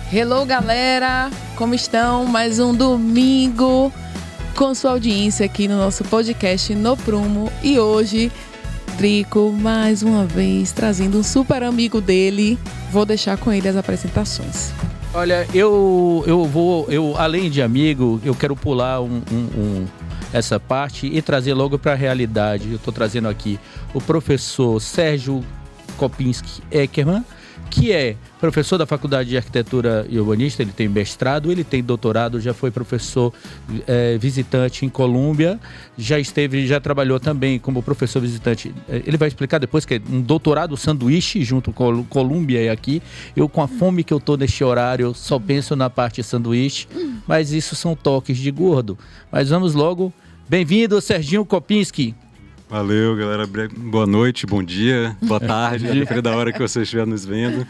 Hello, galera! Como estão? Mais um domingo com sua audiência aqui no nosso podcast No Prumo. E hoje, Drico, mais uma vez, trazendo um super amigo dele. Vou deixar com ele as apresentações. Olha, além de amigo, eu quero pular essa parte e trazer logo para a realidade. Eu estou trazendo aqui o professor Sérgio Kopinski Eckermann, que é professor da Faculdade de Arquitetura e Urbanística. Ele tem mestrado, ele tem doutorado, já foi professor visitante em Colômbia, já trabalhou também como professor visitante. Ele vai explicar depois que é um doutorado sanduíche junto com Colômbia e aqui. Eu, com a fome que eu tô neste horário, só penso na parte sanduíche, mas isso são toques de gordo. Mas vamos logo. Bem-vindo, Serginho Kopinski. Valeu, galera. Boa noite, bom dia, boa tarde, dependendo da hora que você estiver nos vendo.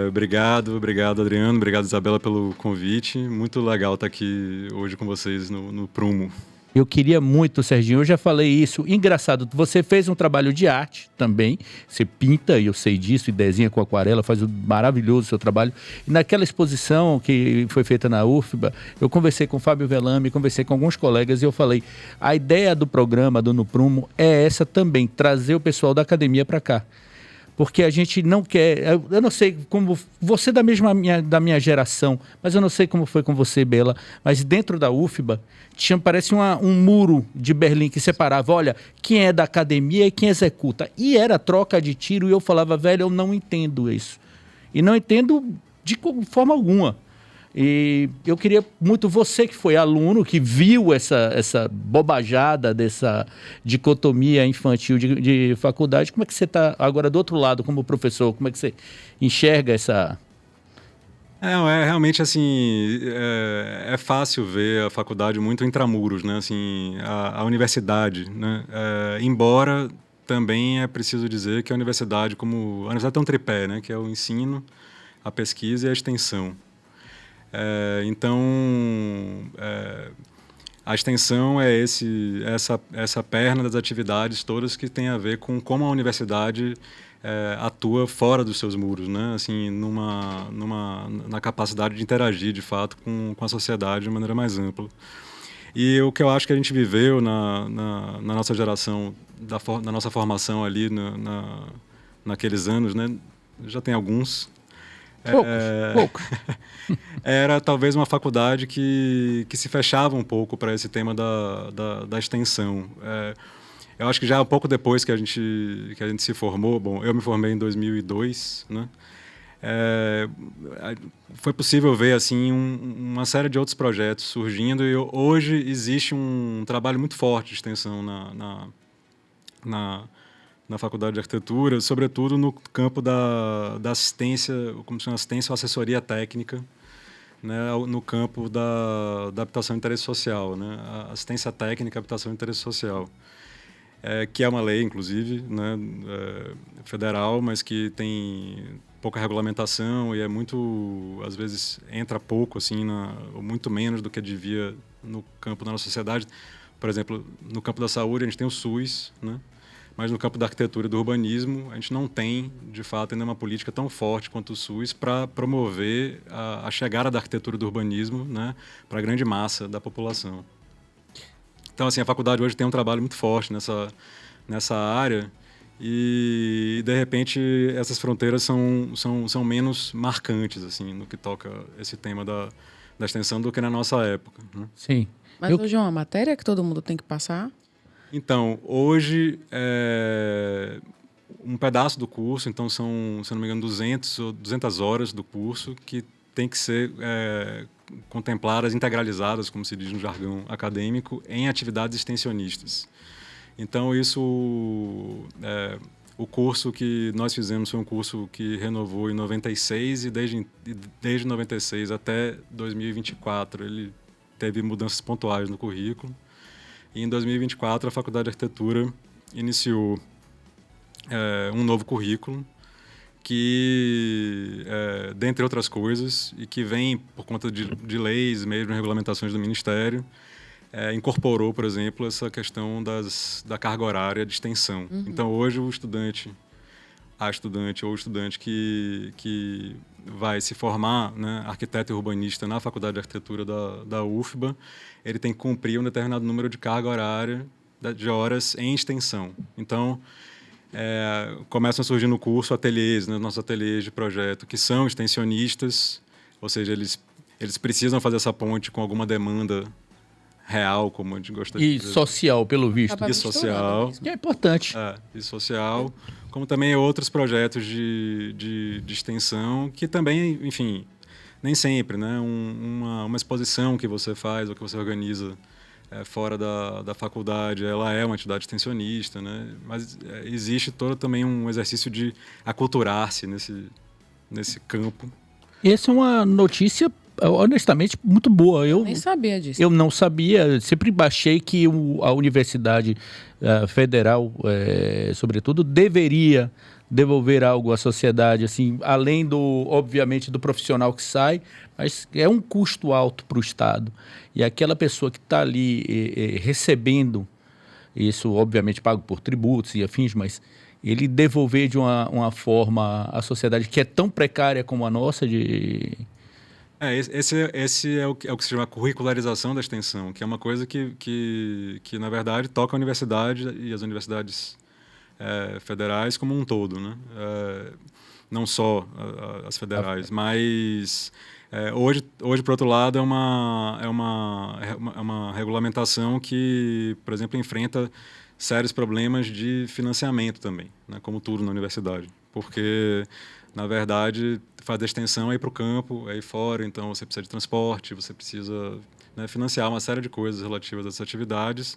Obrigado, Adriano, obrigado, Isabela, pelo convite. Muito legal estar aqui hoje com vocês no Prumo. Eu queria muito, Serginho, eu já falei isso. Engraçado, você fez um trabalho de arte também. Você pinta, e eu sei disso, e desenha com aquarela, faz um maravilhoso seu trabalho. E naquela exposição que foi feita na UFBA, eu conversei com o Fábio Velame, conversei com alguns colegas e eu falei, a ideia do programa do No Prumo é essa também, trazer o pessoal da academia para cá. Porque a gente não quer... Eu não sei como... Você da minha geração, mas eu não sei como foi com você, Bela, mas dentro da UFBA, parece um muro de Berlim que separava, olha, quem é da academia e quem executa. E era troca de tiro e eu falava, velho, eu não entendo isso. E não entendo de forma alguma. E eu queria muito, você que foi aluno, que viu essa bobajada dessa dicotomia infantil de faculdade, como é que você está agora do outro lado como professor? Como é que você enxerga essa... Realmente assim, é fácil ver a faculdade muito intramuros, né? Assim, a universidade, né? Embora também é preciso dizer que a universidade tem um tripé, né? Que é o ensino, a pesquisa e a extensão. Então, a extensão é essa perna das atividades todas que tem a ver com como a universidade atua fora dos seus muros, né? Assim, na capacidade de interagir, de fato, com a sociedade de maneira mais ampla. E o que eu acho que a gente viveu na nossa geração, na nossa formação ali naqueles anos, né? Já tem alguns... Poucos. Era talvez uma faculdade que se fechava um pouco para esse tema da extensão. Eu acho que já um pouco depois que a gente se formou, bom, eu me formei em 2002, né? Foi possível ver assim uma série de outros projetos surgindo e hoje existe um trabalho muito forte de extensão na Faculdade de Arquitetura, sobretudo no campo da assistência, como se chama, assistência ou assessoria técnica, né, no campo da habitação de interesse social, né, a assistência técnica, habitação de interesse social, que é uma lei, inclusive, né, federal, mas que tem pouca regulamentação e às vezes entra pouco, assim, ou muito menos do que devia no campo da nossa sociedade. Por exemplo, no campo da saúde a gente tem o SUS, né? Mas no campo da arquitetura e do urbanismo, a gente não tem, de fato, ainda uma política tão forte quanto o SUS para promover a chegada da arquitetura e do urbanismo, né, para a grande massa da população. Então, assim, a faculdade hoje tem um trabalho muito forte nessa área e, de repente, essas fronteiras são menos marcantes, assim, no que toca esse tema da extensão do que na nossa época, né? Sim. Mas hoje é uma matéria que todo mundo tem que passar? Então, hoje, um pedaço do curso, então são, se não me engano, 200 horas do curso que tem que ser contempladas, integralizadas, como se diz no jargão acadêmico, em atividades extensionistas. Então, o curso que nós fizemos foi um curso que renovou em 96 e desde 96 até 2024 ele teve mudanças pontuais no currículo. E em 2024, a Faculdade de Arquitetura iniciou um novo currículo que, dentre outras coisas, e que vem por conta de leis, mesmo regulamentações do Ministério, incorporou, por exemplo, essa questão da carga horária de extensão. Uhum. Então, hoje, o estudante a estudante ou estudante que vai se formar, né, arquiteto e urbanista na Faculdade de Arquitetura da UFBA, ele tem que cumprir um determinado número de carga horária de horas em extensão. Então, começam a surgir no curso ateliês, né, nossos ateliês de projeto, que são extensionistas, ou seja, eles precisam fazer essa ponte com alguma demanda real, como a gente gosta de dizer. E social, pelo visto. E social. Que é importante. E social, como também outros projetos de extensão, que também, enfim, nem sempre, né? Uma exposição que você faz ou que você organiza fora da faculdade, ela é uma atividade extensionista, né? Mas existe todo também um exercício de aculturar-se nesse campo. Essa é uma notícia, honestamente, muito boa. Eu nem sabia disso. Eu não sabia, sempre achei que a Universidade Federal, sobretudo, deveria devolver algo à sociedade, assim, além obviamente, do profissional que sai, mas é um custo alto para o Estado. E aquela pessoa que está ali recebendo, isso obviamente pago por tributos e afins, mas ele devolver de uma forma à sociedade que é tão precária como a nossa, esse é o que se chama curricularização da extensão, que é uma coisa que na verdade, toca a universidade e as universidades federais como um todo, né? Não só as federais, mas hoje, por outro lado, é uma regulamentação que, por exemplo, enfrenta sérios problemas de financiamento também, né? Como tudo na universidade, porque, na verdade, fazer extensão é ir para o campo, é ir fora, então você precisa de transporte, você precisa, né, financiar uma série de coisas relativas a essas atividades,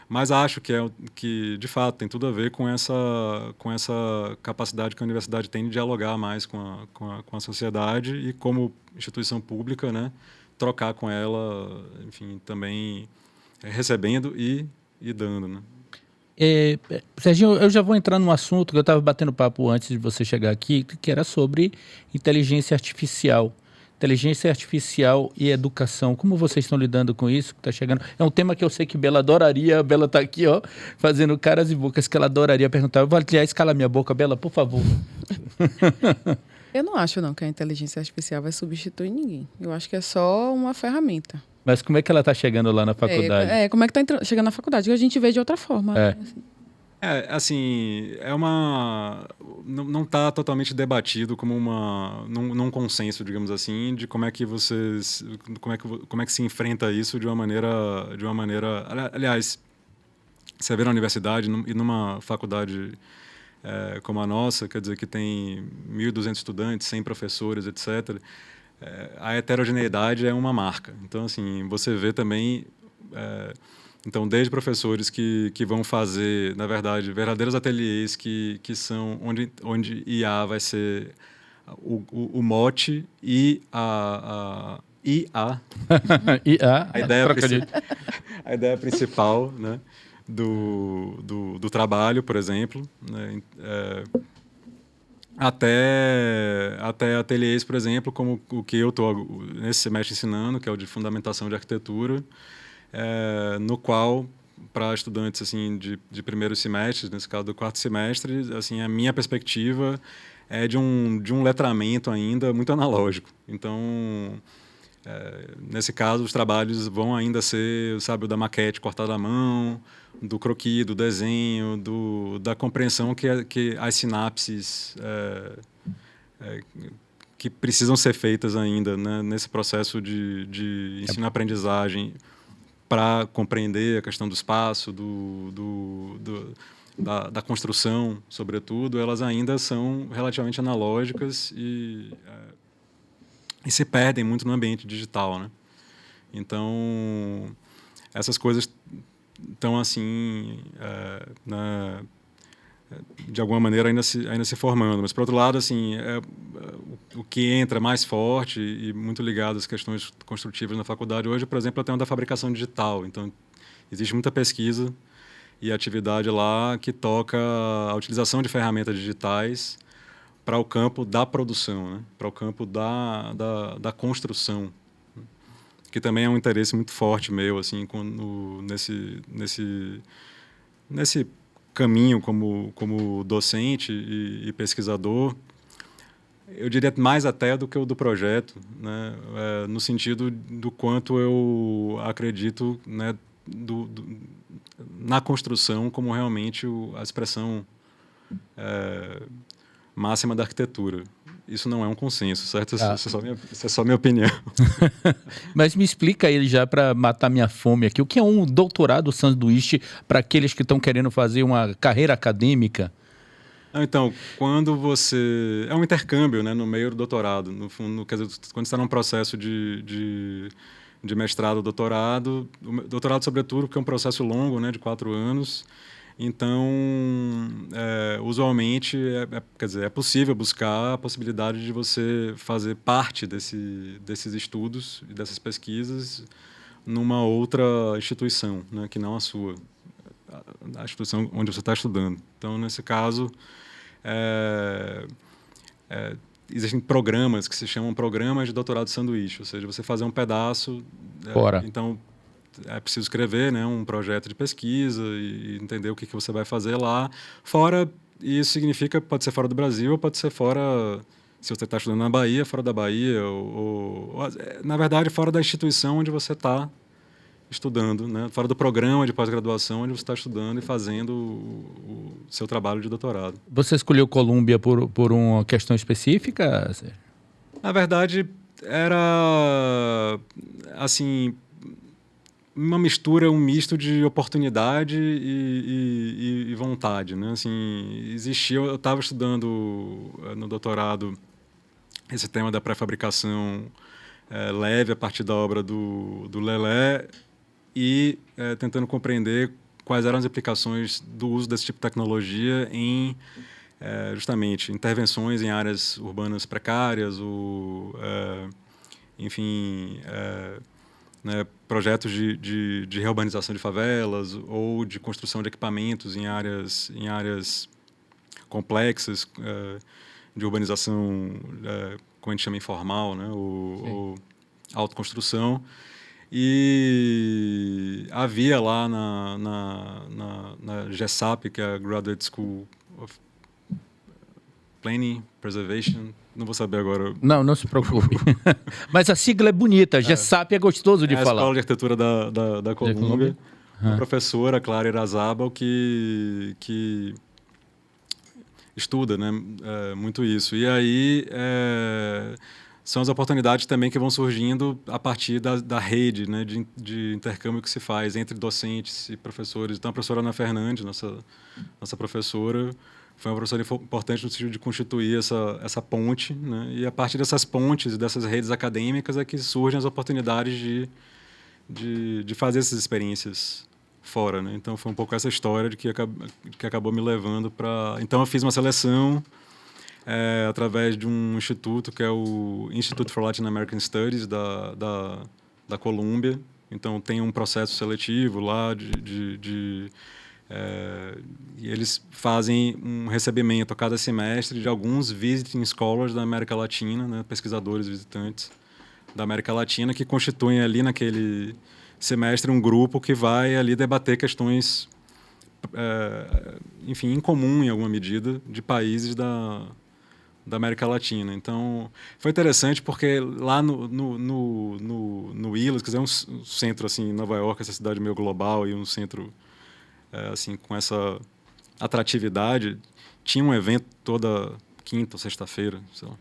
mas acho que de fato, tem tudo a ver com essa capacidade que a universidade tem de dialogar mais com a sociedade e, como instituição pública, né, trocar com ela, enfim, também recebendo e dando, né? Serginho, eu já vou entrar num assunto que eu estava batendo papo antes de você chegar aqui, que era sobre inteligência artificial. Inteligência artificial e educação. Como vocês estão lidando com isso que está chegando? É um tema que eu sei que Bela adoraria. A Bela está aqui, ó, fazendo caras e bocas que ela adoraria perguntar. Eu vou, aliás, calar minha boca, Bela, por favor. Eu não acho, não, que a inteligência artificial vai substituir ninguém. Eu acho que é só uma ferramenta. Mas como é que ela está chegando lá na faculdade? Como é que está chegando na faculdade? Que a gente vê de outra forma. Assim, não está totalmente debatido como num consenso, digamos assim, de como é que se enfrenta isso de uma maneira. Aliás, você vê na universidade e numa faculdade como a nossa, quer dizer, que tem 1.200 estudantes, 100 professores, etc., a heterogeneidade é uma marca. Então, assim, você vê também... Então, desde professores que vão fazer, na verdade, verdadeiros ateliês que são onde IA vai ser o mote e a ideia principal, né, do trabalho, por exemplo, né, até ateliês, por exemplo, como o que eu estou nesse semestre ensinando, que é o de fundamentação de arquitetura, no qual, para estudantes assim de primeiros semestres, nesse caso do quarto semestre, assim, a minha perspectiva é de um letramento ainda muito analógico. Então, nesse caso, os trabalhos vão ainda ser, sabe, o da maquete cortada à mão, do croquis, do desenho, da compreensão que as sinapses que precisam ser feitas ainda, né, nesse processo de ensino-aprendizagem, para compreender a questão do espaço, da construção, sobretudo, elas ainda são relativamente analógicas e se perdem muito no ambiente digital, né? Então, essas coisas estão, assim, de alguma maneira ainda se formando. Mas, por outro lado, assim, o que entra mais forte e muito ligado às questões construtivas na faculdade hoje, por exemplo, é o tema da fabricação digital. Então, existe muita pesquisa e atividade lá que toca a utilização de ferramentas digitais para o campo da produção, né? Para o campo da construção, que também é um interesse muito forte meu, assim, nesse caminho como docente e pesquisador, eu diria mais até do que o do projeto, né? No sentido do quanto eu acredito, né, na construção como realmente a expressão máxima da arquitetura. Isso não é um consenso, certo? Isso é só minha opinião. Mas me explica aí já para matar minha fome aqui, o que é um doutorado sanduíche para aqueles que estão querendo fazer uma carreira acadêmica? Então, quando você... É um intercâmbio, né, no meio do doutorado. No fundo, quer dizer, quando você está num processo de mestrado ou doutorado, o doutorado, sobretudo, porque é um processo longo, né, de 4 anos. Então, usualmente, quer dizer, é possível buscar a possibilidade de você fazer parte desses estudos e dessas pesquisas numa outra instituição, né, que não a sua, a instituição onde você está estudando. Então, nesse caso, existem programas que se chamam programas de doutorado sanduíche, ou seja, você fazer um pedaço... Então, é preciso escrever, né, um projeto de pesquisa e entender o que você vai fazer lá. Fora, isso significa, pode ser fora do Brasil ou pode ser fora, se você está estudando na Bahia, fora da Bahia, ou, na verdade, fora da instituição onde você está estudando, né, fora do programa de pós-graduação onde você está estudando e fazendo o seu trabalho de doutorado. Você escolheu Colômbia por uma questão específica, Sérgio? Na verdade, era, assim... uma mistura, um misto de oportunidade e vontade, né? Assim, existia, eu estava estudando no doutorado esse tema da pré-fabricação leve a partir da obra do Lelé e tentando compreender quais eram as implicações do uso desse tipo de tecnologia em justamente intervenções em áreas urbanas precárias, enfim... né, projetos de reurbanização de favelas ou de construção de equipamentos em áreas complexas de urbanização, como a gente chama informal, né, ou autoconstrução. E havia lá na GSAP, que é a Graduate School of Planning, Preservation, não vou saber agora. Não se preocupe. Mas a sigla é bonita, GSAP é gostoso de falar. É a Escola de Arquitetura da Colômbia. Uma professora, Clara Irazábal, que estuda, né, muito isso. E aí são as oportunidades também que vão surgindo a partir da rede, né, de intercâmbio que se faz entre docentes e professores. Então, a professora Ana Fernandes, nossa professora, foi uma professora importante no sentido de constituir essa ponte, né? E a partir dessas pontes e dessas redes acadêmicas é que surgem as oportunidades de fazer essas experiências fora, né? Então foi um pouco essa história que acabou me levando para... Então eu fiz uma seleção através de um instituto que é o Institute for Latin American Studies da Colômbia. Então tem um processo seletivo lá e eles fazem um recebimento a cada semestre de alguns visiting scholars da América Latina, né, pesquisadores visitantes da América Latina, que constituem ali naquele semestre um grupo que vai ali debater questões, enfim, em comum em alguma medida, de países da América Latina. Então, foi interessante porque lá no ILAS, quer dizer, um centro assim, em Nova York, essa cidade meio global e um centro assim, com essa atratividade, tinha um evento toda quinta ou sexta-feira, sei lá,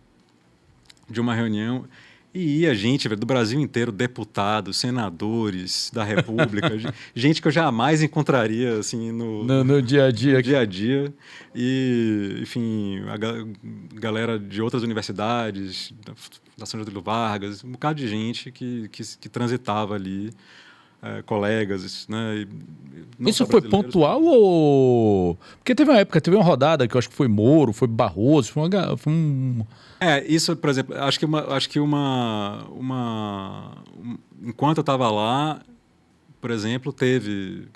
de uma reunião, e ia gente do Brasil inteiro, deputados, senadores da República, gente que eu jamais encontraria assim, no dia a dia. No dia a dia. E, enfim, a galera de outras universidades, da São Getúlio Vargas, um bocado de gente que transitava ali, colegas, né? Isso foi pontual ou... Porque teve uma rodada que eu acho que foi Moro, foi Barroso, foi um... isso, por exemplo, acho que enquanto eu estava lá, por exemplo, teve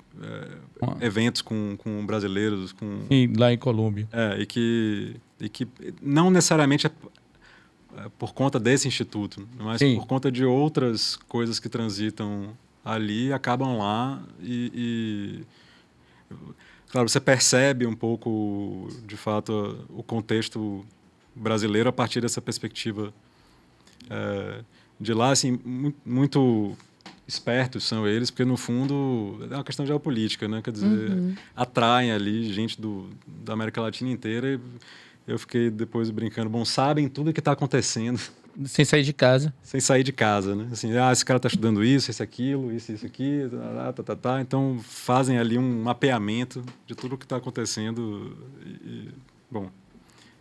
eventos com brasileiros, Sim, lá em Colômbia. E que não necessariamente por conta desse instituto, mas por conta de outras coisas que transitam ali, acabam lá e Claro, você percebe um pouco, de fato, o contexto brasileiro a partir dessa perspectiva de lá, assim, muito espertos são eles, porque no fundo é uma questão geopolítica, né? Quer dizer, atraem ali gente da América Latina inteira. E eu fiquei depois brincando, bom, sabem tudo o que está acontecendo. Sem sair de casa. Sem sair de casa, né? Assim, esse cara está estudando isso, esse aquilo, isso aqui, tá. Então fazem ali um mapeamento de tudo o que está acontecendo. Bom.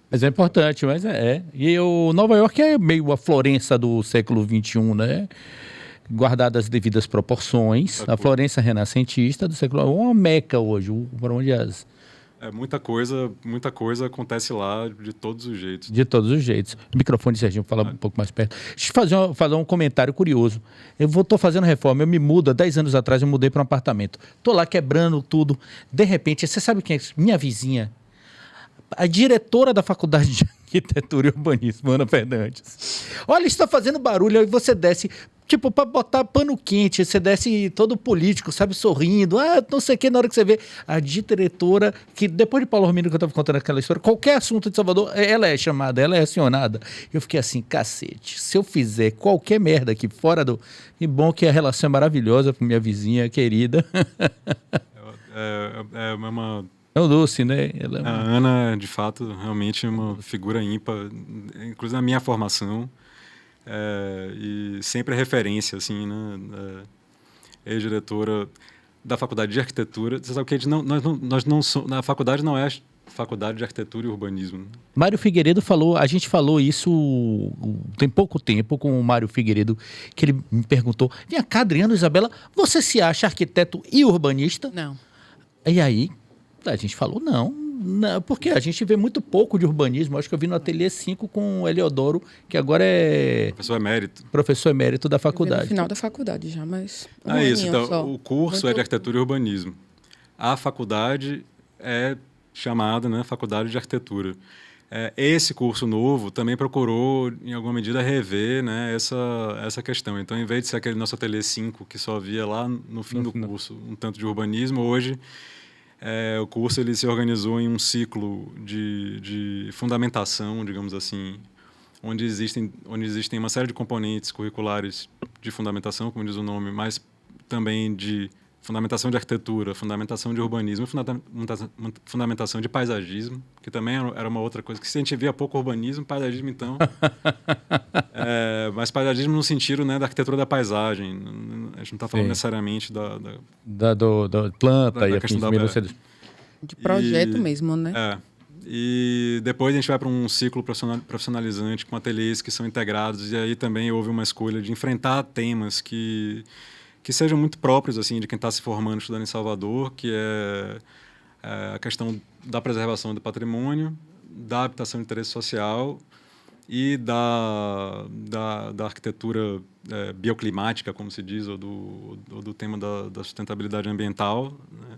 Mas é importante, mas E o Nova York é meio a Florença do século XXI, né? Guardadas as devidas proporções. A Florença renascentista do século XXI. Uma meca hoje, por onde muita coisa acontece lá de todos os jeitos. De todos os jeitos. O microfone, Serginho, fala um pouco mais perto. Deixa eu fazer um comentário curioso. Estou fazendo reforma, eu me mudo, há 10 anos atrás eu mudei para um apartamento. Estou lá quebrando tudo. De repente, você sabe quem é? Minha vizinha, a diretora da Faculdade de Arquitetura e Urbanismo, Ana Fernandes. Olha, está fazendo barulho, aí você desce... Tipo, para botar pano quente, você desce todo político, sabe, sorrindo, não sei o que, na hora que você vê a diretora, que depois de Paulo Romino, que eu estava contando aquela história, qualquer assunto de Salvador, ela é chamada, ela é acionada. Eu fiquei assim, cacete, se eu fizer qualquer merda aqui fora do... E bom que a relação é maravilhosa com minha vizinha querida. É o Lucy, né? A Ana, de fato, realmente é uma figura ímpar, inclusive na minha formação. E sempre referência, assim, né? Ex-diretora da Faculdade de Arquitetura. Você sabe que nós não somos... A faculdade não é Faculdade de Arquitetura e Urbanismo. Mário Figueiredo falou, a gente falou isso tem pouco tempo com o Mário Figueiredo, que ele me perguntou, vem cá, Adriano, Isabela, você se acha arquiteto e urbanista? Não. E aí, a gente falou, não, porque a gente vê muito pouco de urbanismo. Acho que eu vi no Ateliê 5 com o Eliodoro, que agora é... Professor emérito da faculdade. No final da faculdade já, mas... Isso, então, o curso é de Arquitetura e Urbanismo. A faculdade é chamada, né, Faculdade de Arquitetura. Esse curso novo também procurou, em alguma medida, rever, né, essa questão. Então, em vez de ser aquele nosso Ateliê 5, que só via lá no fim do curso um tanto de urbanismo, hoje... o curso ele se organizou em um ciclo de fundamentação, digamos assim, onde existem uma série de componentes curriculares de fundamentação, como diz o nome, mas também de fundamentação de arquitetura, fundamentação de urbanismo, fundamentação de paisagismo, que também era uma outra coisa, que se a gente via pouco urbanismo, paisagismo então... mas paisagismo no sentido, né, da arquitetura da paisagem. A gente não está falando necessariamente da planta e questão de projeto mesmo, né? E depois a gente vai para um ciclo profissionalizante com ateliês que são integrados, e aí também houve uma escolha de enfrentar temas que sejam muito próprios, assim, de quem está se formando estudando em Salvador, que é a questão da preservação do patrimônio, da habitação de interesse social e da arquitetura bioclimática, como se diz, ou do tema da sustentabilidade ambiental, né?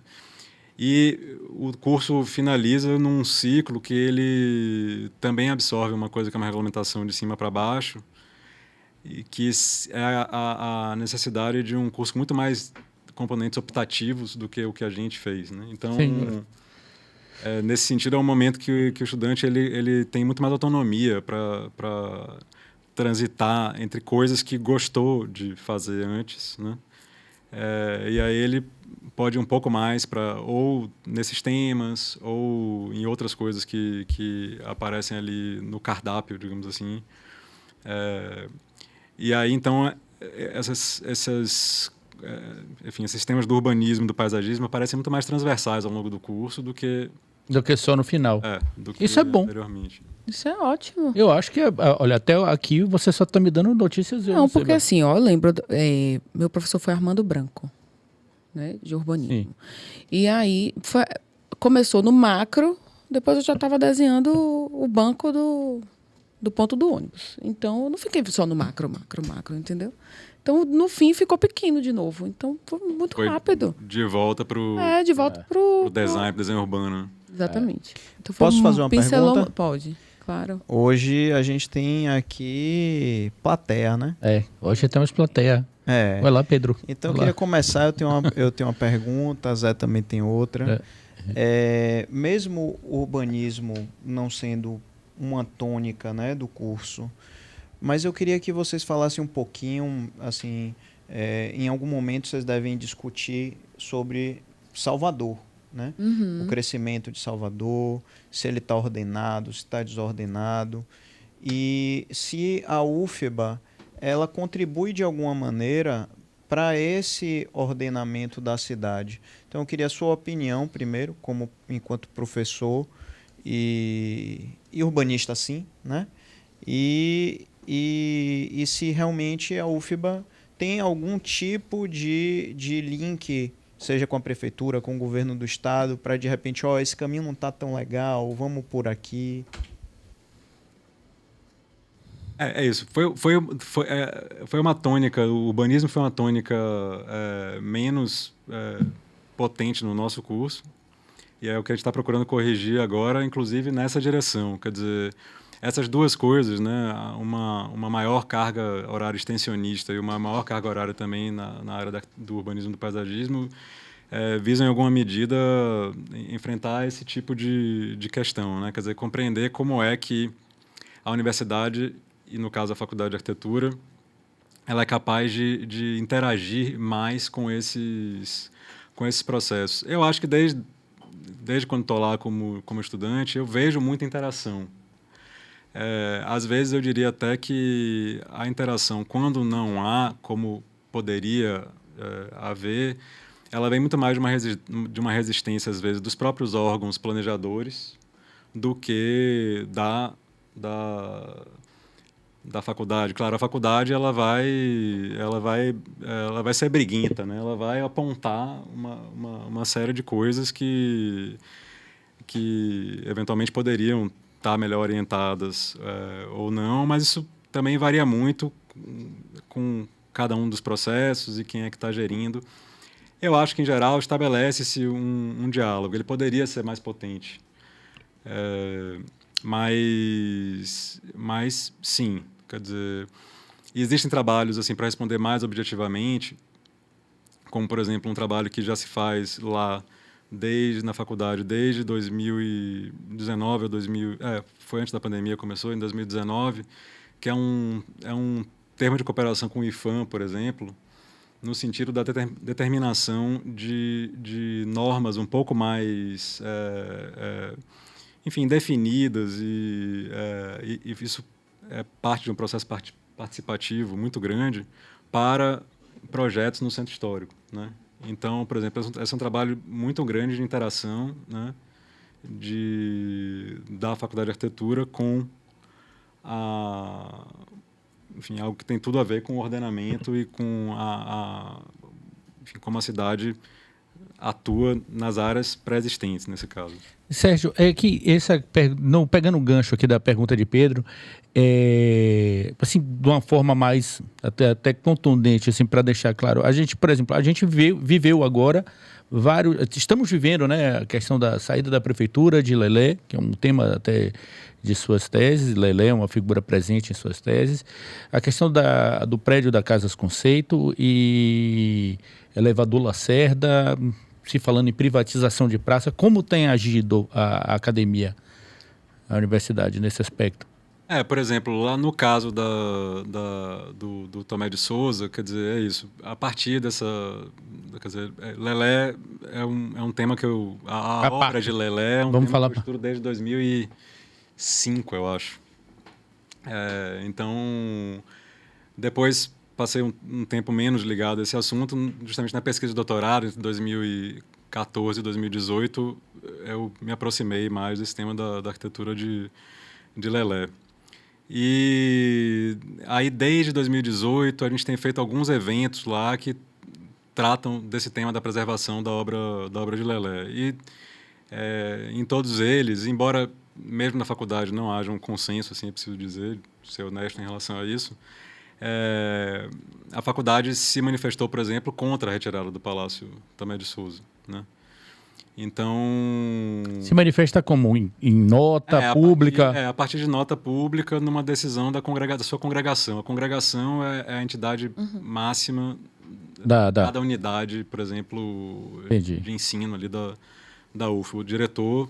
E o curso finaliza num ciclo que ele também absorve uma coisa que é uma regulamentação de cima para baixo, e que é a necessidade de um curso com muito mais componentes optativos do que o que a gente fez, né? Então, nesse sentido, é um momento que o estudante ele tem muito mais autonomia para transitar entre coisas que gostou de fazer antes, né? E aí ele pode ir um pouco mais para ou nesses temas ou em outras coisas que aparecem ali no cardápio, digamos assim. E aí, então, esses temas do urbanismo, do paisagismo, aparecem muito mais transversais ao longo do curso do que só no final. Isso é bom. Isso é ótimo. Eu acho que, olha, até aqui você só está me dando notícias. Não, porque assim, eu lembro, meu professor foi Armando Branco, né, de urbanismo. Sim. E aí, começou no macro, depois eu já estava desenhando o banco do ponto do ônibus. Então, eu não fiquei só no macro, entendeu? Então, no fim, ficou pequeno de novo. Então, foi muito rápido. De volta pro desenho urbano. Exatamente. Então, posso fazer uma pergunta? Pode, claro. Hoje a gente tem aqui plateia, né? Hoje temos plateia. Vai lá, Pedro. Então, eu queria começar. Eu tenho uma pergunta, a Zé também tem outra. Mesmo o urbanismo não sendo uma tônica, né, do curso, mas eu queria que vocês falassem um pouquinho, assim, em algum momento vocês devem discutir sobre Salvador, né? O crescimento de Salvador, se ele está ordenado, se está desordenado, e se a UFBA ela contribui de alguma maneira para esse ordenamento da cidade. Então eu queria a sua opinião primeiro, como enquanto professor e urbanista sim, né? E se realmente a UFBA tem algum tipo de link, seja com a prefeitura, com o governo do estado, para de repente, esse caminho não está tão legal, vamos por aqui. É isso. Foi uma tônica, o urbanismo foi uma tônica menos potente no nosso curso. E é o que a gente está procurando corrigir agora, inclusive nessa direção. Quer dizer, essas duas coisas, né, uma maior carga horária extensionista e uma maior carga horária também na área do urbanismo e do paisagismo, visam em alguma medida enfrentar esse tipo de questão, né? Quer dizer, compreender como é que a universidade, e no caso a Faculdade de Arquitetura, ela é capaz de interagir mais com esses processos. Eu acho que desde quando estou lá como estudante, eu vejo muita interação. Às vezes eu diria até que a interação, quando não há, como poderia haver, ela vem muito mais de uma resistência, às vezes, dos próprios órgãos planejadores do que da faculdade. Claro, a faculdade ela vai ser briguenta, né? Ela vai apontar uma série de coisas que eventualmente poderiam estar melhor orientadas ou não, mas isso também varia muito com cada um dos processos e quem é que está gerindo. Eu acho que, em geral, estabelece-se um diálogo. Ele poderia ser mais potente. Mas sim, quer dizer, existem trabalhos assim para responder mais objetivamente, como, por exemplo, um trabalho que já se faz lá na faculdade, desde 2019 ou foi antes da pandemia, começou em 2019, que é um termo de cooperação com o IFAM, por exemplo, no sentido da determinação de normas um pouco mais, enfim, definidas, e isso é parte de um processo participativo muito grande para projetos no centro histórico, né? Então, por exemplo, esse é um trabalho muito grande de interação, né, da Faculdade de Arquitetura com enfim, algo que tem tudo a ver com o ordenamento e com enfim, como a cidade atua nas áreas pré-existentes, nesse caso. Sérgio, é que pegando o gancho aqui da pergunta de Pedro, assim, de uma forma mais até contundente, assim, para deixar claro, a gente, por exemplo, viveu agora estamos vivendo, né, a questão da saída da prefeitura de Lelé, que é um tema até de suas teses. Lelé é uma figura presente em suas teses. A questão do prédio da Casas Conceito e elevador Lacerda, se falando em privatização de praça. Como tem agido a academia, a universidade, nesse aspecto? Por exemplo, lá no caso do Tomé de Souza, quer dizer, é isso. A partir dessa... Quer dizer, Lelé é um tema que a obra de Lelé é um tema que eu estudo desde 2005, eu acho. Então, depois passei um tempo menos ligado a esse assunto, justamente na pesquisa de doutorado, entre 2014 e 2018, eu me aproximei mais desse tema da arquitetura de Lelé. E aí, desde 2018, a gente tem feito alguns eventos lá que tratam desse tema da preservação da obra de Lelé. E em todos eles, embora mesmo na faculdade não haja um consenso, assim, é preciso dizer, ser honesto em relação a isso, a faculdade se manifestou, por exemplo, contra a retirada do Palácio Tomé de Souza, né? Então... Se manifesta como? Em nota pública? A partir de nota pública, numa decisão da sua congregação. A congregação é a entidade máxima da unidade, por exemplo, de ensino ali da UF. O diretor,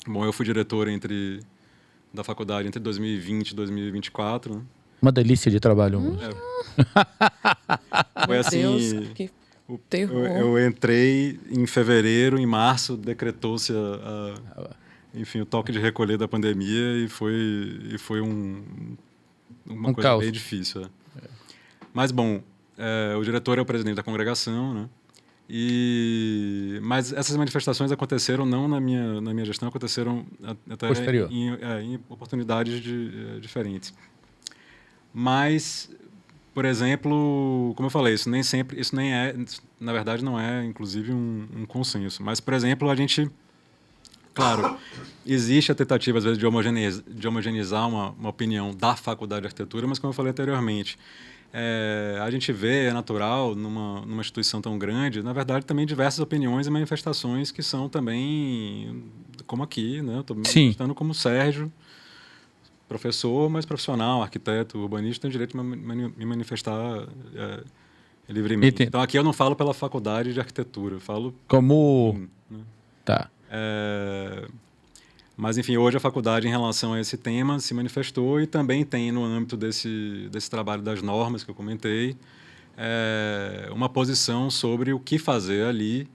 bom, eu fui diretor da faculdade entre 2020 e 2024, né? Uma delícia de trabalho. Foi assim, Deus, que terror. eu entrei em fevereiro, em março decretou-se enfim, o toque de recolher da pandemia e foi uma coisa caos. bem difícil. Mas, bom, o diretor é o presidente da congregação, né? Mas essas manifestações aconteceram não na minha gestão, aconteceram até Posterior. em oportunidades diferentes. Mas, por exemplo, como eu falei, isso nem é, na verdade, não é, inclusive, um consenso. Mas, por exemplo, a gente, claro, existe a tentativa, às vezes, de homogeneizar uma opinião da faculdade de arquitetura, mas, como eu falei anteriormente, a gente vê, é natural, numa instituição tão grande, na verdade, também diversas opiniões e manifestações que são também, como aqui, né? Estou manifestando como Sérgio, professor, mas profissional, arquiteto, urbanista, tem direito de me manifestar livremente. Entendo. Então, aqui eu não falo pela faculdade de arquitetura, eu falo... Como... né? Tá. Mas, enfim, hoje a faculdade, em relação a esse tema, se manifestou e também tem, no âmbito desse trabalho das normas que eu comentei, uma posição sobre o que fazer ali,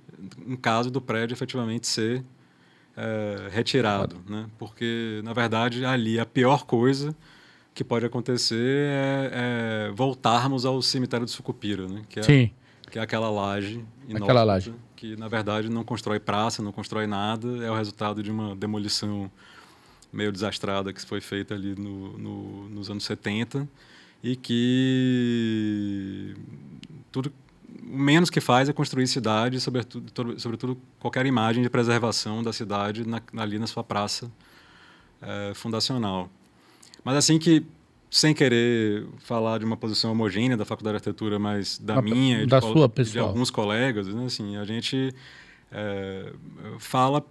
em caso do prédio efetivamente ser retirado, né? Porque, na verdade, ali a pior coisa que pode acontecer é voltarmos ao cemitério do Sucupira, né? Sim. Que é aquela laje inóspita, Aquela laje. que, na verdade, não constrói praça, não constrói nada, é o resultado de uma demolição meio desastrada que foi feita ali nos anos 70 e que tudo o menos que faz é construir cidade, sobretudo qualquer imagem de preservação da cidade ali na sua praça fundacional. Mas assim que, sem querer falar de uma posição homogênea da Faculdade de Arquitetura, mas da minha da sua, de pessoal. alguns colegas, né, assim, a gente fala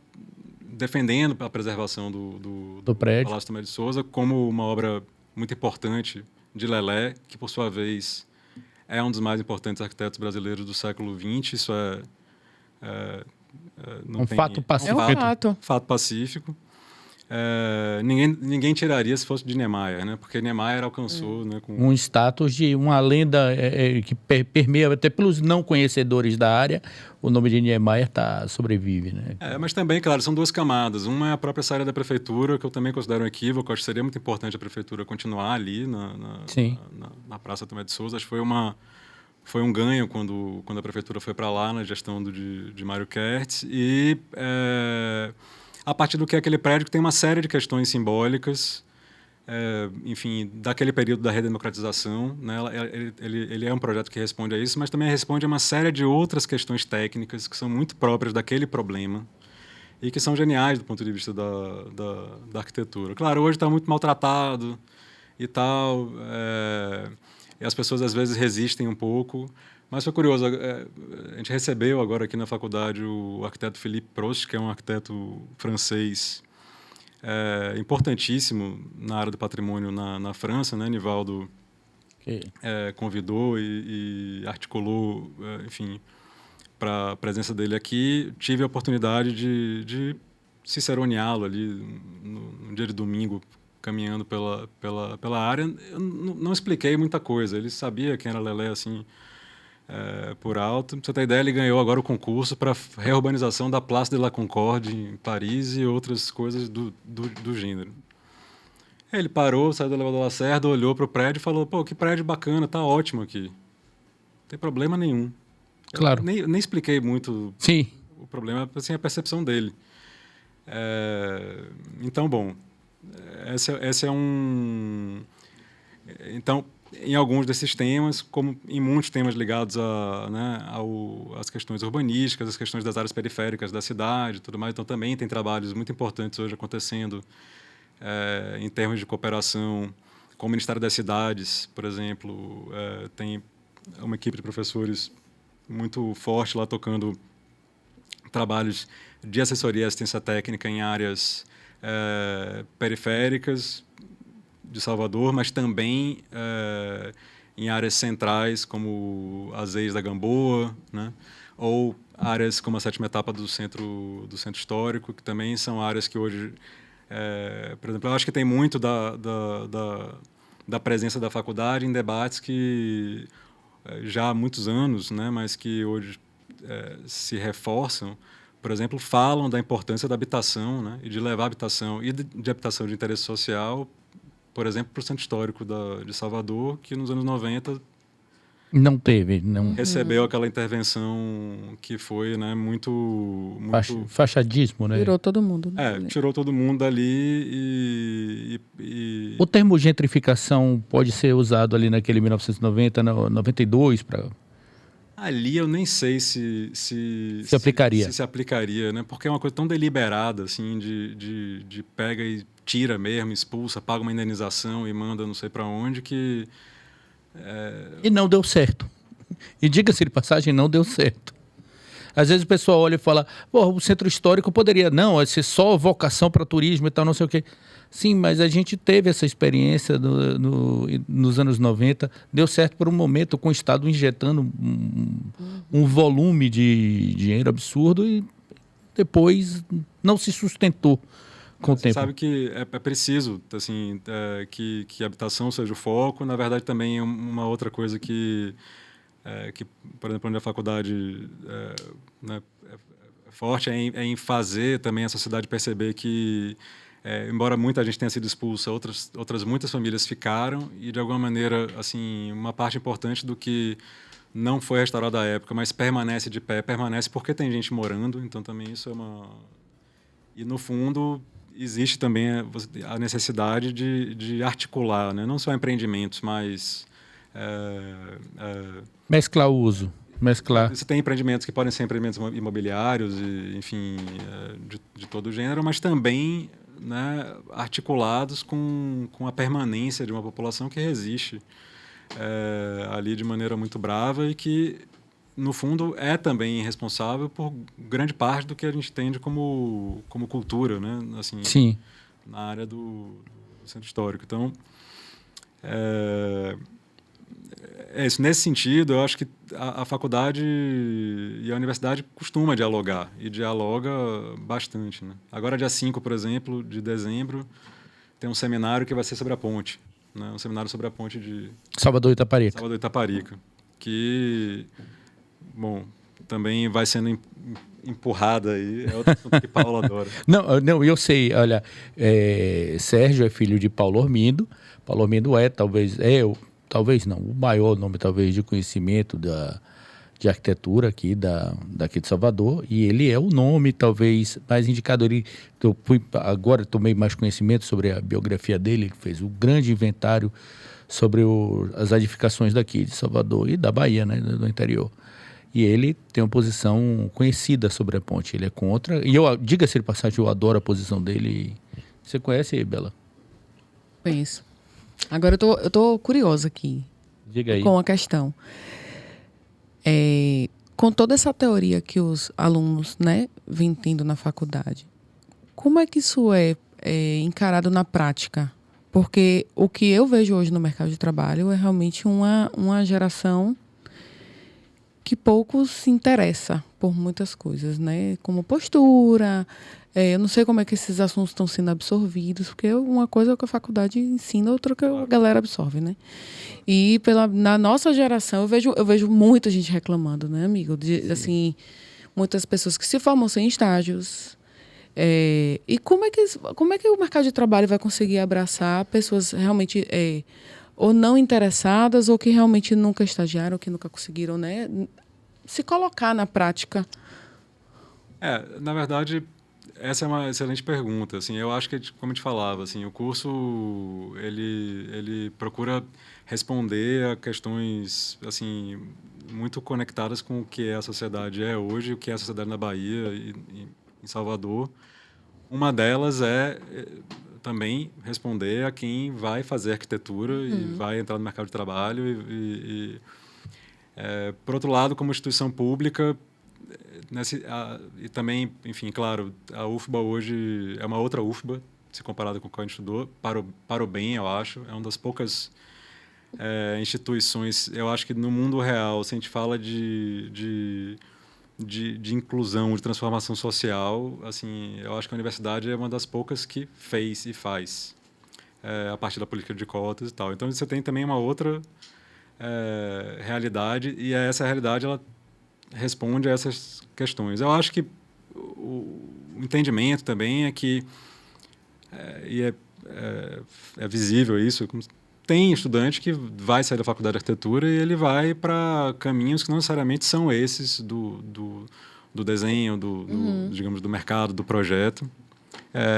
defendendo a preservação do prédio. Palácio Tomé de Souza como uma obra muito importante de Lelé, que, por sua vez, é um dos mais importantes arquitetos brasileiros do século XX. Isso não tem, fato pacífico. Fato pacífico. Ninguém tiraria se fosse de Niemeyer, né? Porque Niemeyer alcançou... Né, um status de uma lenda que permeia até pelos não conhecedores da área. O nome de Niemeyer sobrevive, né? Mas também, claro, são duas camadas. Uma é a própria área da prefeitura, que eu também considero um equívoco. Acho que seria muito importante a prefeitura continuar ali na Praça Tomé de Souza. Acho que foi um ganho quando a prefeitura foi para lá, na gestão de Mário Kertz. E a partir do que é aquele prédio que tem uma série de questões simbólicas, enfim, daquele período da redemocratização, né? Ele é um projeto que responde a isso, mas também responde a uma série de outras questões técnicas que são muito próprias daquele problema e que são geniais do ponto de vista da arquitetura. Claro, hoje está muito maltratado e tal, e as pessoas às vezes resistem um pouco, mas foi curioso, a gente recebeu agora aqui na faculdade o arquiteto Philippe Prost, que é um arquiteto francês importantíssimo na área do patrimônio na França, né? Nivaldo convidou e articulou, enfim, para a presença dele aqui. Tive a oportunidade de ciceroneá-lo ali no dia de domingo, caminhando pela área. Eu não expliquei muita coisa, ele sabia quem era Lelé, assim, por alto. Pra você ter ideia, ele ganhou agora o concurso para reurbanização da Place de la Concorde em Paris e outras coisas do gênero. Ele parou, saiu do elevador Lacerda, olhou para o prédio e falou: pô, que prédio bacana, tá ótimo aqui. Não tem problema nenhum. Claro. Eu nem expliquei muito. Sim. O problema, assim, é a percepção dele. Então, bom, esse é um... Então, em alguns desses temas, como em muitos temas ligados às questões urbanísticas, às questões das áreas periféricas da cidade e tudo mais, então também tem trabalhos muito importantes hoje acontecendo em termos de cooperação com o Ministério das Cidades, por exemplo. Tem uma equipe de professores muito forte lá tocando trabalhos de assessoria e assistência técnica em áreas periféricas de Salvador, mas também em áreas centrais, como as Eis da Gamboa, né? Ou áreas como a sétima etapa do centro histórico, que também são áreas que hoje, por exemplo, eu acho que tem muito da presença da faculdade em debates que já há muitos anos, né, mas que hoje se reforçam. Por exemplo, falam da importância da habitação, né, e de levar habitação e de habitação de interesse social, por exemplo, para o Centro Histórico de Salvador, que nos anos 90 Não teve, não. recebeu aquela intervenção que foi, né, muito Fachadismo, né? Virou todo mundo. tirou todo mundo dali O termo gentrificação pode ser usado ali naquele 1990, 92 para... Ali eu nem sei se aplicaria. se aplicaria, né? Porque é uma coisa tão deliberada, assim, de pega e tira mesmo, expulsa, paga uma indenização e manda não sei para onde, que... E não deu certo. E diga-se de passagem, não deu certo. Às vezes o pessoal olha e fala, o centro histórico poderia, não, ser só vocação para turismo e tal, não sei o quê. Sim, mas a gente teve essa experiência nos anos 90, deu certo por um momento, com o Estado injetando um volume de dinheiro absurdo e depois não se sustentou com o Você tempo. sabe que é preciso, assim, que a habitação seja o foco. Na verdade, também uma outra coisa que por exemplo, onde a faculdade né, é forte é em fazer também a sociedade perceber que, embora muita gente tenha sido expulsa, outras muitas famílias ficaram e, de alguma maneira, assim, uma parte importante do que não foi restaurado à época, mas permanece de pé, permanece porque tem gente morando. Então, também isso é uma... E, no fundo, existe também a necessidade de articular, né? Não só empreendimentos, mas... mesclar o uso. Você tem empreendimentos que podem ser empreendimentos imobiliários, e, enfim, de todo gênero, mas também, né, articulados com a permanência de uma população que resiste ali de maneira muito brava e que, no fundo, é também responsável por grande parte do que a gente entende como cultura, né? Assim, sim, na área do centro histórico. Então, isso. Nesse sentido, eu acho que a faculdade e a universidade costumam dialogar, e dialoga bastante, né? Agora, dia 5, por exemplo, de dezembro, tem um seminário que vai ser sobre a ponte, né? Um seminário sobre a ponte de Salvador Salvador Itaparica, que, bom, também vai sendo empurrada aí, é outro assunto que Paulo adora. Não, eu sei, olha, Sérgio é filho de Paulo Ormindo. Paulo Ormindo talvez não, o maior nome talvez de conhecimento de arquitetura aqui daqui de Salvador, e ele é o nome talvez mais indicado. Agora tomei mais conhecimento sobre a biografia dele, ele fez um grande inventário sobre as edificações daqui de Salvador e da Bahia, né, do interior. E ele tem uma posição conhecida sobre a ponte, ele é contra, e diga-se de passagem, eu adoro a posição dele. Você conhece, Bela? Conheço. Agora eu tô curiosa aqui. Diga aí. Com a questão. Com toda essa teoria que os alunos, né, vêm tendo na faculdade, como é que isso é encarado na prática? Porque o que eu vejo hoje no mercado de trabalho é realmente uma geração que pouco se interessa por muitas coisas, né? Como postura. Eu não sei como é que esses assuntos estão sendo absorvidos, porque uma coisa é o que a faculdade ensina, outra que a galera absorve, né? E na nossa geração, eu vejo muita gente reclamando, né, amigo? Assim, muitas pessoas que se formam sem estágios. E como é que o mercado de trabalho vai conseguir abraçar pessoas realmente ou não interessadas, ou que realmente nunca estagiaram, ou que nunca conseguiram, né, se colocar na prática? Na verdade, essa é uma excelente pergunta. Assim, eu acho que, como a gente falava, assim, o curso ele procura responder a questões assim muito conectadas com o que a sociedade é hoje, o que é a sociedade na Bahia e em Salvador. Uma delas é também responder a quem vai fazer arquitetura e vai entrar no mercado de trabalho. Por outro lado, como instituição pública, e também, enfim, claro, a UFBA hoje é uma outra UFBA, se comparada com o que a gente estudou, para o bem, eu acho. É uma das poucas instituições, eu acho que no mundo real, se a gente fala de de inclusão, de transformação social, assim, eu acho que a universidade é uma das poucas que fez e faz a partir da política de cotas e tal. Então, você tem também uma outra realidade, e essa realidade ela responde a essas questões. Eu acho que o entendimento também é que, é visível isso, tem estudante que vai sair da faculdade de arquitetura e ele vai para caminhos que não necessariamente são esses do desenho, digamos, do mercado, do projeto.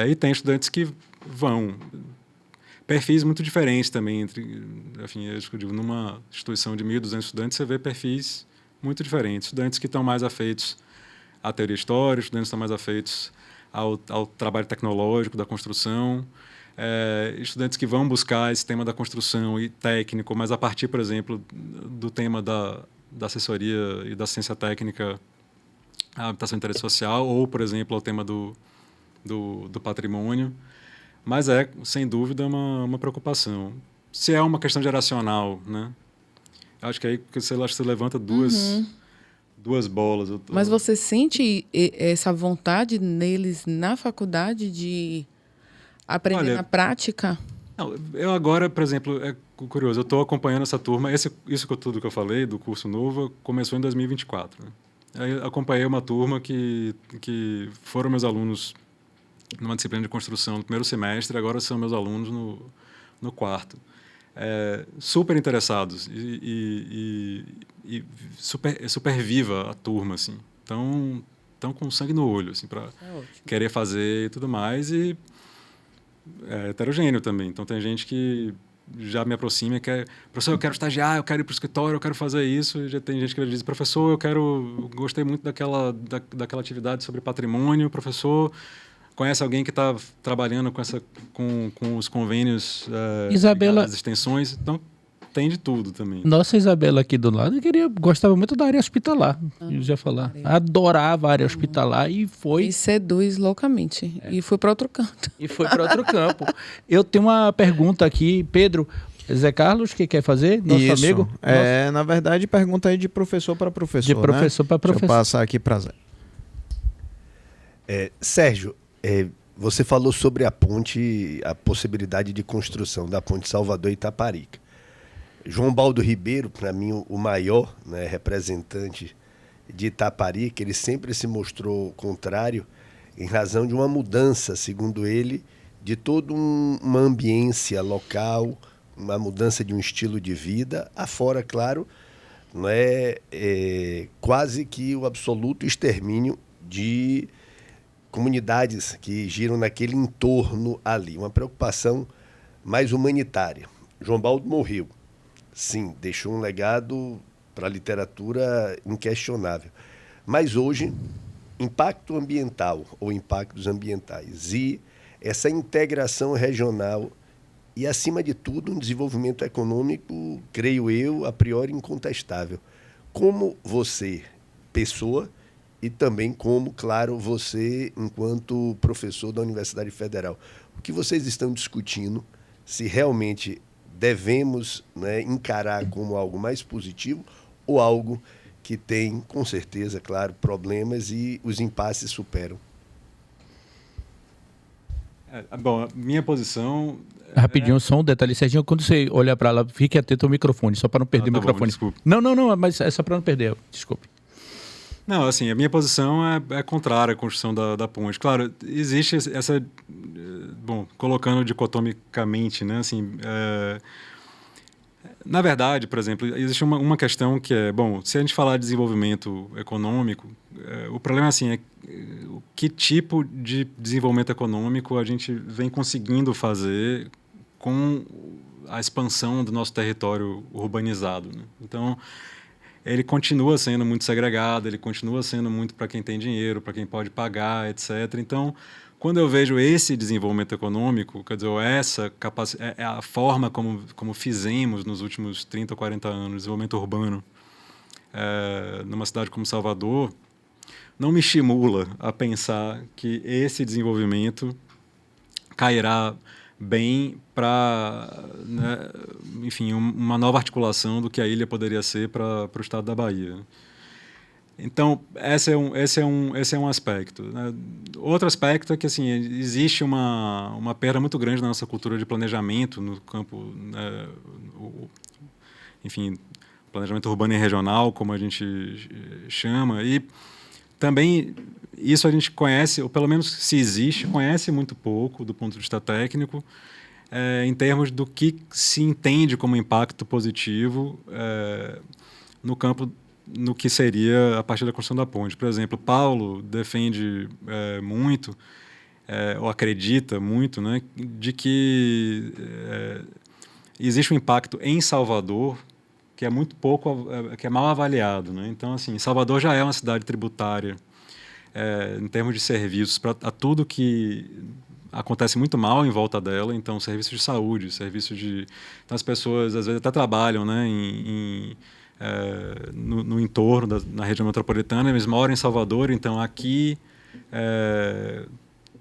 E tem estudantes que vão... Perfis muito diferentes também. Enfim, eu digo, numa instituição de 1.200 estudantes, você vê perfis muito diferentes. Estudantes que estão mais afeitos à teoria histórica, estudantes que estão mais afeitos ao trabalho tecnológico, da construção, estudantes que vão buscar esse tema da construção e técnico, mas a partir, por exemplo, do tema da assessoria e da ciência técnica à habitação de interesse social, ou, por exemplo, ao tema do patrimônio. Mas sem dúvida, uma preocupação. Se é uma questão geracional, né? Acho que aí você levanta duas bolas. Mas você sente essa vontade neles na faculdade de aprender na prática? Não, eu agora, por exemplo, é curioso, eu estou acompanhando essa turma, tudo que eu falei do curso novo começou em 2024. Né? Aí eu acompanhei uma turma que foram meus alunos numa disciplina de construção no primeiro semestre, agora são meus alunos no quarto. Super interessados e super viva a turma, assim. Estão com sangue no olho, assim, para querer fazer e tudo mais. E é heterogêneo também. Então, tem gente que já me aproxima e quer... Professor, eu quero estagiar, eu quero ir para o escritório, eu quero fazer isso. E já tem gente que diz, professor, gostei muito daquela atividade sobre patrimônio. Professor, conhece alguém que está trabalhando com os convênios, Isabela, as extensões? Então, tem de tudo também. Nossa Isabela aqui do lado gostava muito da área hospitalar. Eu já falar. Adorava a área hospitalar e foi... E seduz loucamente. E foi para outro canto. E foi para outro campo. Eu tenho uma pergunta aqui, Pedro. Zé Carlos, que quer fazer? Nosso amigo? Na verdade, pergunta aí de professor para professor. De professor para professor. Deixa eu passar aqui para Zé. Sérgio, você falou sobre a ponte, a possibilidade de construção da ponte Salvador-Itaparica. João Baldo Ribeiro, para mim, o maior, né, representante de Itaparica, ele sempre se mostrou contrário em razão de uma mudança, segundo ele, de toda uma ambiência local, uma mudança de um estilo de vida, afora, claro, não quase que o absoluto extermínio de comunidades que giram naquele entorno ali, uma preocupação mais humanitária. João Baldo morreu. Sim, deixou um legado para a literatura inquestionável. Mas hoje, impacto ambiental ou impactos ambientais e essa integração regional e, acima de tudo, um desenvolvimento econômico, creio eu, a priori incontestável. Como você, pessoa, e também como, claro, você, enquanto professor da Universidade Federal, o que vocês estão discutindo, se realmente devemos, né, encarar como algo mais positivo ou algo que tem, com certeza, claro, problemas e os impasses superam? Bom, minha posição... Rapidinho, só um detalhe. Serginho, quando você olhar para lá, fique atento ao microfone, só para não perder o microfone. Desculpa. Não, mas é só para não perder, desculpe. Não, assim, a minha posição é contrária à construção da ponte. Claro, existe essa... Bom, colocando dicotomicamente, né, assim... Na verdade, por exemplo, existe uma questão que é... Bom, se a gente falar de desenvolvimento econômico, o problema, assim, é que tipo de desenvolvimento econômico a gente vem conseguindo fazer com a expansão do nosso território urbanizado, né? Então, ele continua sendo muito segregado, ele continua sendo muito para quem tem dinheiro, para quem pode pagar, etc. Então, quando eu vejo esse desenvolvimento econômico, quer dizer, essa capacidade, a forma como fizemos nos últimos 30 ou 40 anos, desenvolvimento urbano, numa cidade como Salvador, não me estimula a pensar que esse desenvolvimento cairá bem para, né, enfim, uma nova articulação do que a ilha poderia ser para o estado da Bahia. Então, esse é um aspecto, né? Outro aspecto é que assim, existe uma perda muito grande na nossa cultura de planejamento no campo, né, enfim, planejamento urbano e regional, como a gente chama, e também isso a gente conhece, ou pelo menos se existe, conhece muito pouco do ponto de vista técnico, em termos do que se entende como impacto positivo no campo, no que seria a partir da construção da ponte. Por exemplo, Paulo defende muito, ou acredita muito, né, de que existe um impacto em Salvador que é muito pouco, que é mal avaliado, né? Então, assim, Salvador já é uma cidade tributária em termos de serviços a tudo que acontece muito mal em volta dela. Então, serviços de saúde, serviços de... Então, as pessoas, às vezes, até trabalham, né, no entorno, na região metropolitana, eles moram em Salvador, então aqui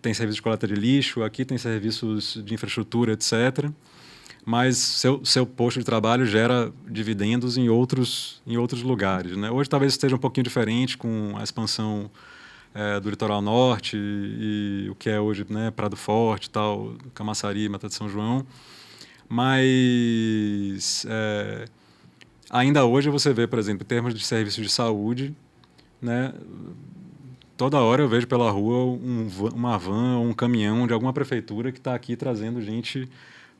tem serviço de coleta de lixo, aqui tem serviços de infraestrutura, etc., mas seu posto de trabalho gera dividendos em outros lugares, né? Hoje talvez esteja um pouquinho diferente com a expansão do litoral norte e o que é hoje, né, Prado Forte, tal, Camaçari, Mata de São João, mas ainda hoje você vê, por exemplo, em termos de serviços de saúde, né, toda hora eu vejo pela rua uma van ou um caminhão de alguma prefeitura que está aqui trazendo gente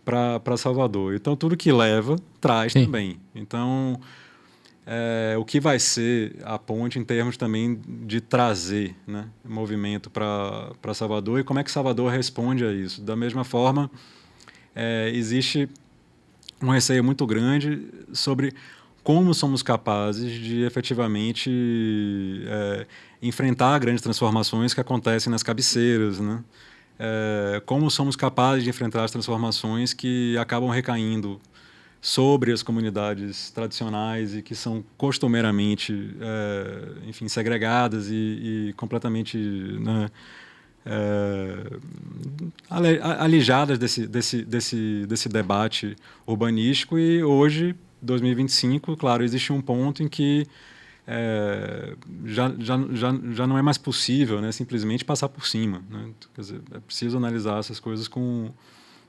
para Salvador. Então, tudo que leva, traz Sim. também. Então, o que vai ser a ponte em termos também de trazer, né, movimento para Salvador e como é que Salvador responde a isso. Da mesma forma, existe um receio muito grande sobre como somos capazes de efetivamente enfrentar grandes transformações que acontecem nas cabeceiras, né? Como somos capazes de enfrentar as transformações que acabam recaindo sobre as comunidades tradicionais e que são costumeiramente, enfim, segregadas e completamente, né, alijadas desse debate urbanístico. E hoje, 2025, claro, existe um ponto em que já não é mais possível, né, simplesmente passar por cima, né? Quer dizer, é preciso analisar essas coisas com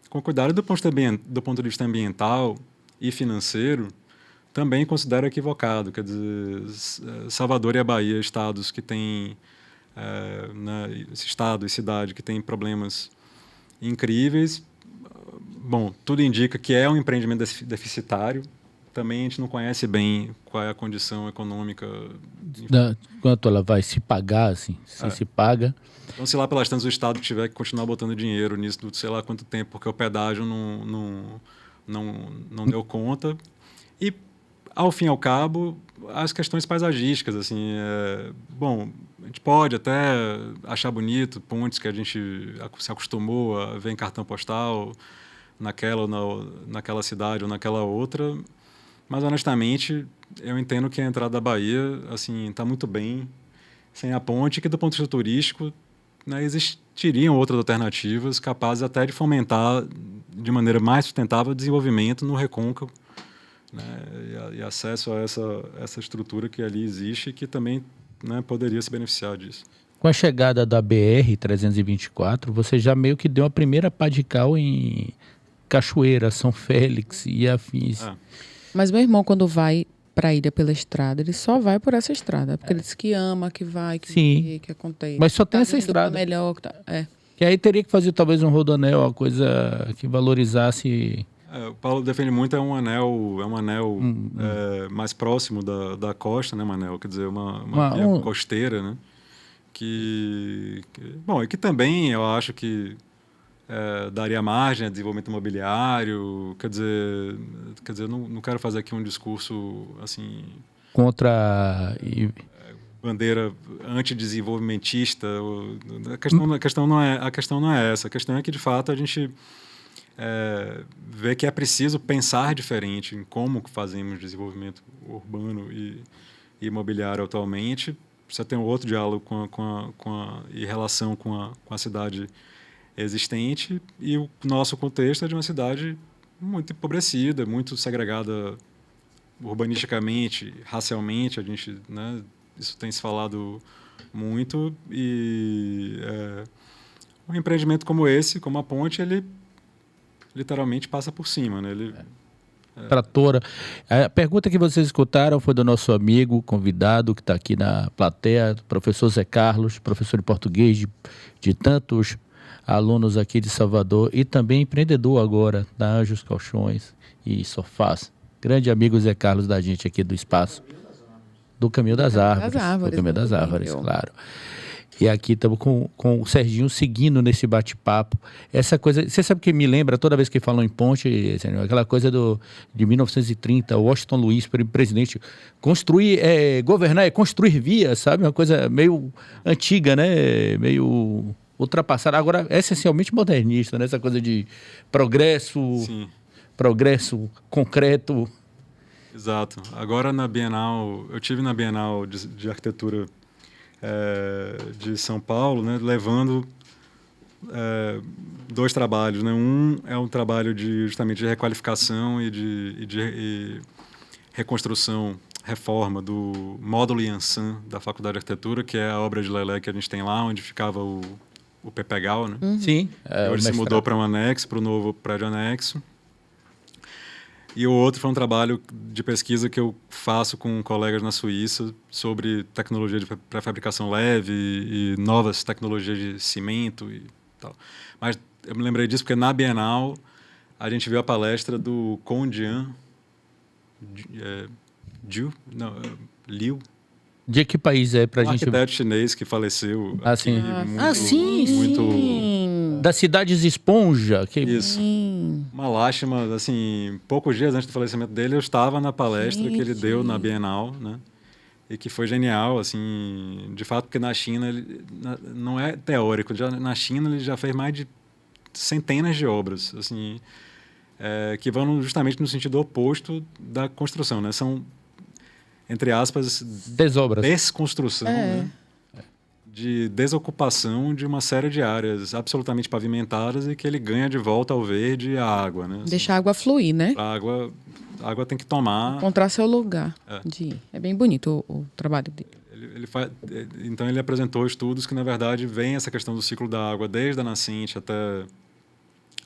cuidado. Do ponto de vista ambiental e financeiro, também considero equivocado. Quer dizer, Salvador e a Bahia, estados que têm, né, estado e cidade que têm problemas incríveis. Bom, tudo indica que é um empreendimento deficitário. Também a gente não conhece bem qual é a condição econômica. Quanto ela vai se pagar, assim, se paga. Então, se lá pelas tantas o Estado tiver que continuar botando dinheiro nisso, sei lá quanto tempo, porque o pedágio não deu conta. E, ao fim e ao cabo, as questões paisagísticas, assim, bom, a gente pode até achar bonito pontes que a gente se acostumou a ver em cartão postal, naquela cidade ou naquela outra. Mas, honestamente, eu entendo que a entrada da Bahia está muito bem sem a ponte, que, do ponto de vista turístico, né, existiriam outras alternativas capazes até de fomentar, de maneira mais sustentável, o desenvolvimento no recôncavo, né, e acesso a essa estrutura que ali existe e que também, né, poderia se beneficiar disso. Com a chegada da BR-324, você já meio que deu a primeira pá de cal em Cachoeira, São Félix e afins. Mas meu irmão, quando vai para a ilha pela estrada, ele só vai por essa estrada. Porque ele diz que ama, que vai, que vê, que acontece. Mas só tem essa estrada. Melhor, Que aí teria que fazer talvez um rodoanel, uma coisa que valorizasse... O Paulo defende muito, é um anel mais próximo da costa, né, Manel? Quer dizer, uma via costeira, né? Bom, e que também eu acho que daria margem a desenvolvimento imobiliário. Quer dizer, eu não quero fazer aqui um discurso assim contra bandeira antidesenvolvimentista. A questão não é essa. A questão é que, de fato, a gente vê que é preciso pensar diferente em como fazemos desenvolvimento urbano e imobiliário atualmente. Precisa ter um outro diálogo e relação com a cidade existente, e o nosso contexto é de uma cidade muito empobrecida, muito segregada urbanisticamente, racialmente. A gente, né, isso tem se falado muito, e um empreendimento como esse, como a ponte, ele literalmente passa por cima, né? Tratora. A pergunta que vocês escutaram foi do nosso amigo convidado que está aqui na plateia, professor Zé Carlos, professor de português de tantos alunos aqui de Salvador e também empreendedor agora da Anjos Colchões e Sofás. Grande amigo Zé Carlos da gente aqui do espaço. Do Caminho das Árvores. Do Caminho das Árvores, claro. E aqui estamos com o Serginho seguindo nesse bate-papo. Essa coisa, você sabe que me lembra toda vez que falam em ponte, aquela coisa de 1930, Washington Luiz, presidente, governar é construir vias, sabe? Uma coisa meio antiga, né? Meio ultrapassada. Agora, essencialmente modernista, né? Essa coisa de progresso, Sim. Progresso concreto. Exato. Agora na Bienal, eu tive na Bienal de Arquitetura de São Paulo, né, levando 2 trabalhos, né? Um é um trabalho justamente de requalificação e de reconstrução, reforma do módulo Yansan da Faculdade de Arquitetura, que é a obra de Lelé que a gente tem lá, onde ficava o Pepegal, né? Sim. Hoje se mudou para um anexo, para o novo prédio anexo. E o outro foi um trabalho de pesquisa que eu faço com colegas na Suíça sobre tecnologia de pré-fabricação leve e novas tecnologias de cimento e tal. Mas eu me lembrei disso porque na Bienal a gente viu a palestra do Kondian Liu. De que país é pra gente? Arquiteto chinês que faleceu. Sim. Muito... Das cidades esponja. Isso. Uma lástima, assim, poucos dias antes do falecimento dele, eu estava na palestra que ele deu na Bienal, né? E que foi genial, assim, de fato, porque na China, não é teórico, na China ele já fez mais de centenas de obras, assim, que vão justamente no sentido oposto da construção, né? São, entre aspas, desobras. Desconstrução, né? De desocupação de uma série de áreas absolutamente pavimentadas e que ele ganha de volta ao verde a água, né? Deixar a água fluir, né? A água tem que tomar... Encontrar seu lugar de ir. É bem bonito o trabalho dele. Então ele apresentou estudos que, na verdade, vem essa questão do ciclo da água desde a nascente até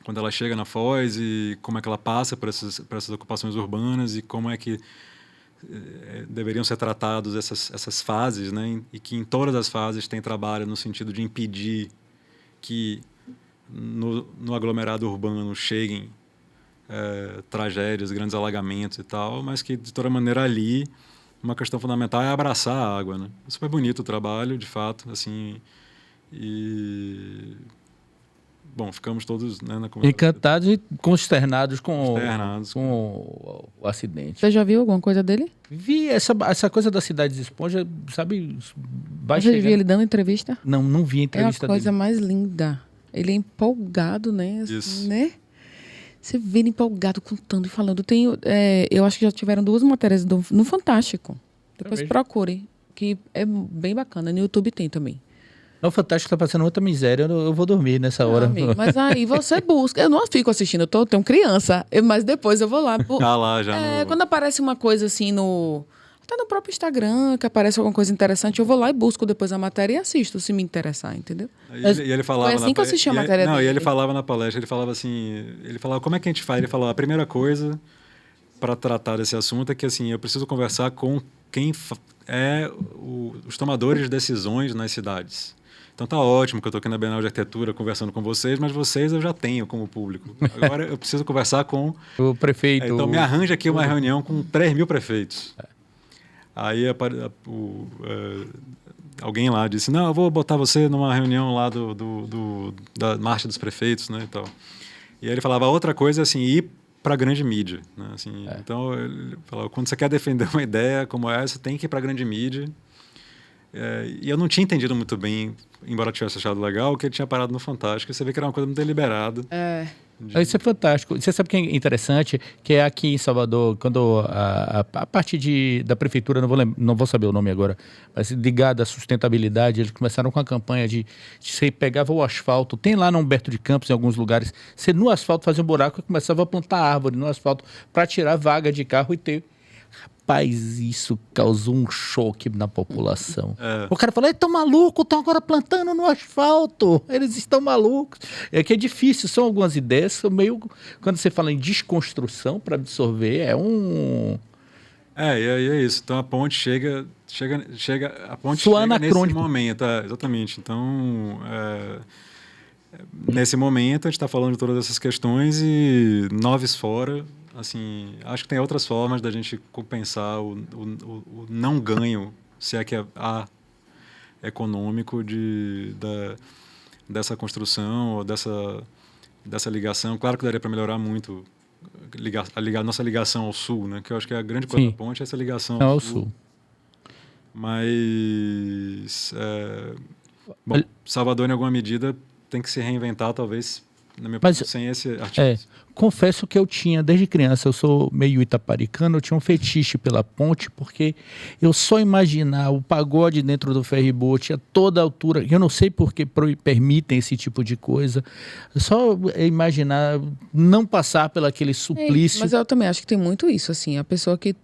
quando ela chega na foz e como é que ela passa por essas ocupações urbanas e como é que deveriam ser tratados essas fases, né? E que em todas as fases tem trabalho no sentido de impedir que no aglomerado urbano cheguem tragédias, grandes alagamentos e tal, mas que de toda maneira ali uma questão fundamental é abraçar a água, né? Isso foi bonito o trabalho, de fato, assim, e bom, ficamos todos, né, na comunidade. Encantados e consternados com o acidente. Você já viu alguma coisa dele? Vi essa coisa das cidades esponja, sabe? Você viu ele dando entrevista? Não vi a entrevista dele. É a coisa dele. mais linda. Ele é empolgado, né? Isso. Né? Você vê ele empolgado, contando e falando. Eu acho que já tiveram 2 matérias no Fantástico. Depois procure, que é bem bacana. No YouTube tem também. No Fantástico tá passando outra miséria, eu vou dormir nessa hora. Amigo, mas aí você busca. Eu não fico assistindo, eu tenho criança, mas depois eu vou lá. Tá lá já. Quando aparece uma coisa assim até no próprio Instagram, que aparece alguma coisa interessante, eu vou lá e busco depois a matéria e assisto, se me interessar, entendeu? E ele falava foi assim que eu assisti a matéria dele. E ele falava na palestra, ele falava assim, como é que a gente faz? Ele falou, a primeira coisa para tratar desse assunto é que, assim, eu preciso conversar com quem os tomadores de decisões nas cidades. Então tá ótimo que eu estou aqui na Bienal de Arquitetura conversando com vocês, mas vocês eu já tenho como público. Agora eu preciso conversar com o prefeito. Então me arranja aqui uma reunião com 3.000 prefeitos. Aí alguém lá disse, não, eu vou botar você numa reunião lá da Marcha dos Prefeitos, né, e tal. E aí ele falava, outra coisa é assim, ir para a grande mídia, né, assim, então ele falava, quando você quer defender uma ideia como essa, tem que ir para a grande mídia. E eu não tinha entendido muito bem, embora eu tivesse achado legal, que ele tinha parado no Fantástico. Você vê que era uma coisa muito deliberada. Isso é fantástico. Você sabe o que é interessante? Que é aqui em Salvador, quando a parte da prefeitura, não vou saber o nome agora, mas ligada à sustentabilidade, eles começaram com a campanha de você pegava o asfalto, tem lá no Humberto de Campos, em alguns lugares, você no asfalto fazia um buraco e começava a plantar árvore no asfalto para tirar vaga de carro e ter Rapaz, isso causou um choque na população. O cara falou, estão malucos, estão agora plantando no asfalto. Eles estão malucos. É que é difícil, são algumas ideias, são meio... Quando você fala em desconstrução para absorver, é um... E aí é isso. Então a ponte chega a ponte Soa chega nesse anacrônico. momento, exatamente. Então, nesse momento a gente está falando de todas essas questões e noves fora, assim, acho que tem outras formas da gente compensar o não ganho, se é que há econômico dessa construção ou dessa ligação. Claro que daria para melhorar muito nossa ligação ao sul, né? Que eu acho que a grande coisa Sim. da ponte é essa ligação ao sul. Mas, Salvador, em alguma medida, tem que se reinventar, talvez, na minha opinião, sem esse artifício. Confesso que eu tinha, desde criança, eu sou meio itaparicano, eu tinha um fetiche pela ponte, porque eu só imaginar o pagode dentro do ferryboat a toda altura, eu não sei por que permitem esse tipo de coisa, só imaginar não passar pelo aquele suplício. Mas eu também acho que tem muito isso, assim,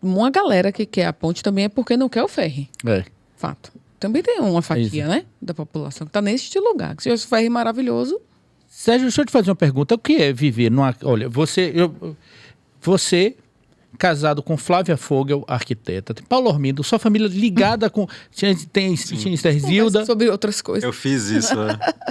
uma galera que quer a ponte também é porque não quer o ferry. Fato. Também tem uma fatia, né, da população que está neste lugar. Se tivesse ferry maravilhoso... Sérgio, deixa eu te fazer uma pergunta. O que é viver numa... Olha, você casado com Flávia Fogel, arquiteta, tem Paulo Ormindo, sua família ligada com... Tem Zilda. Sobre outras coisas. Eu fiz isso,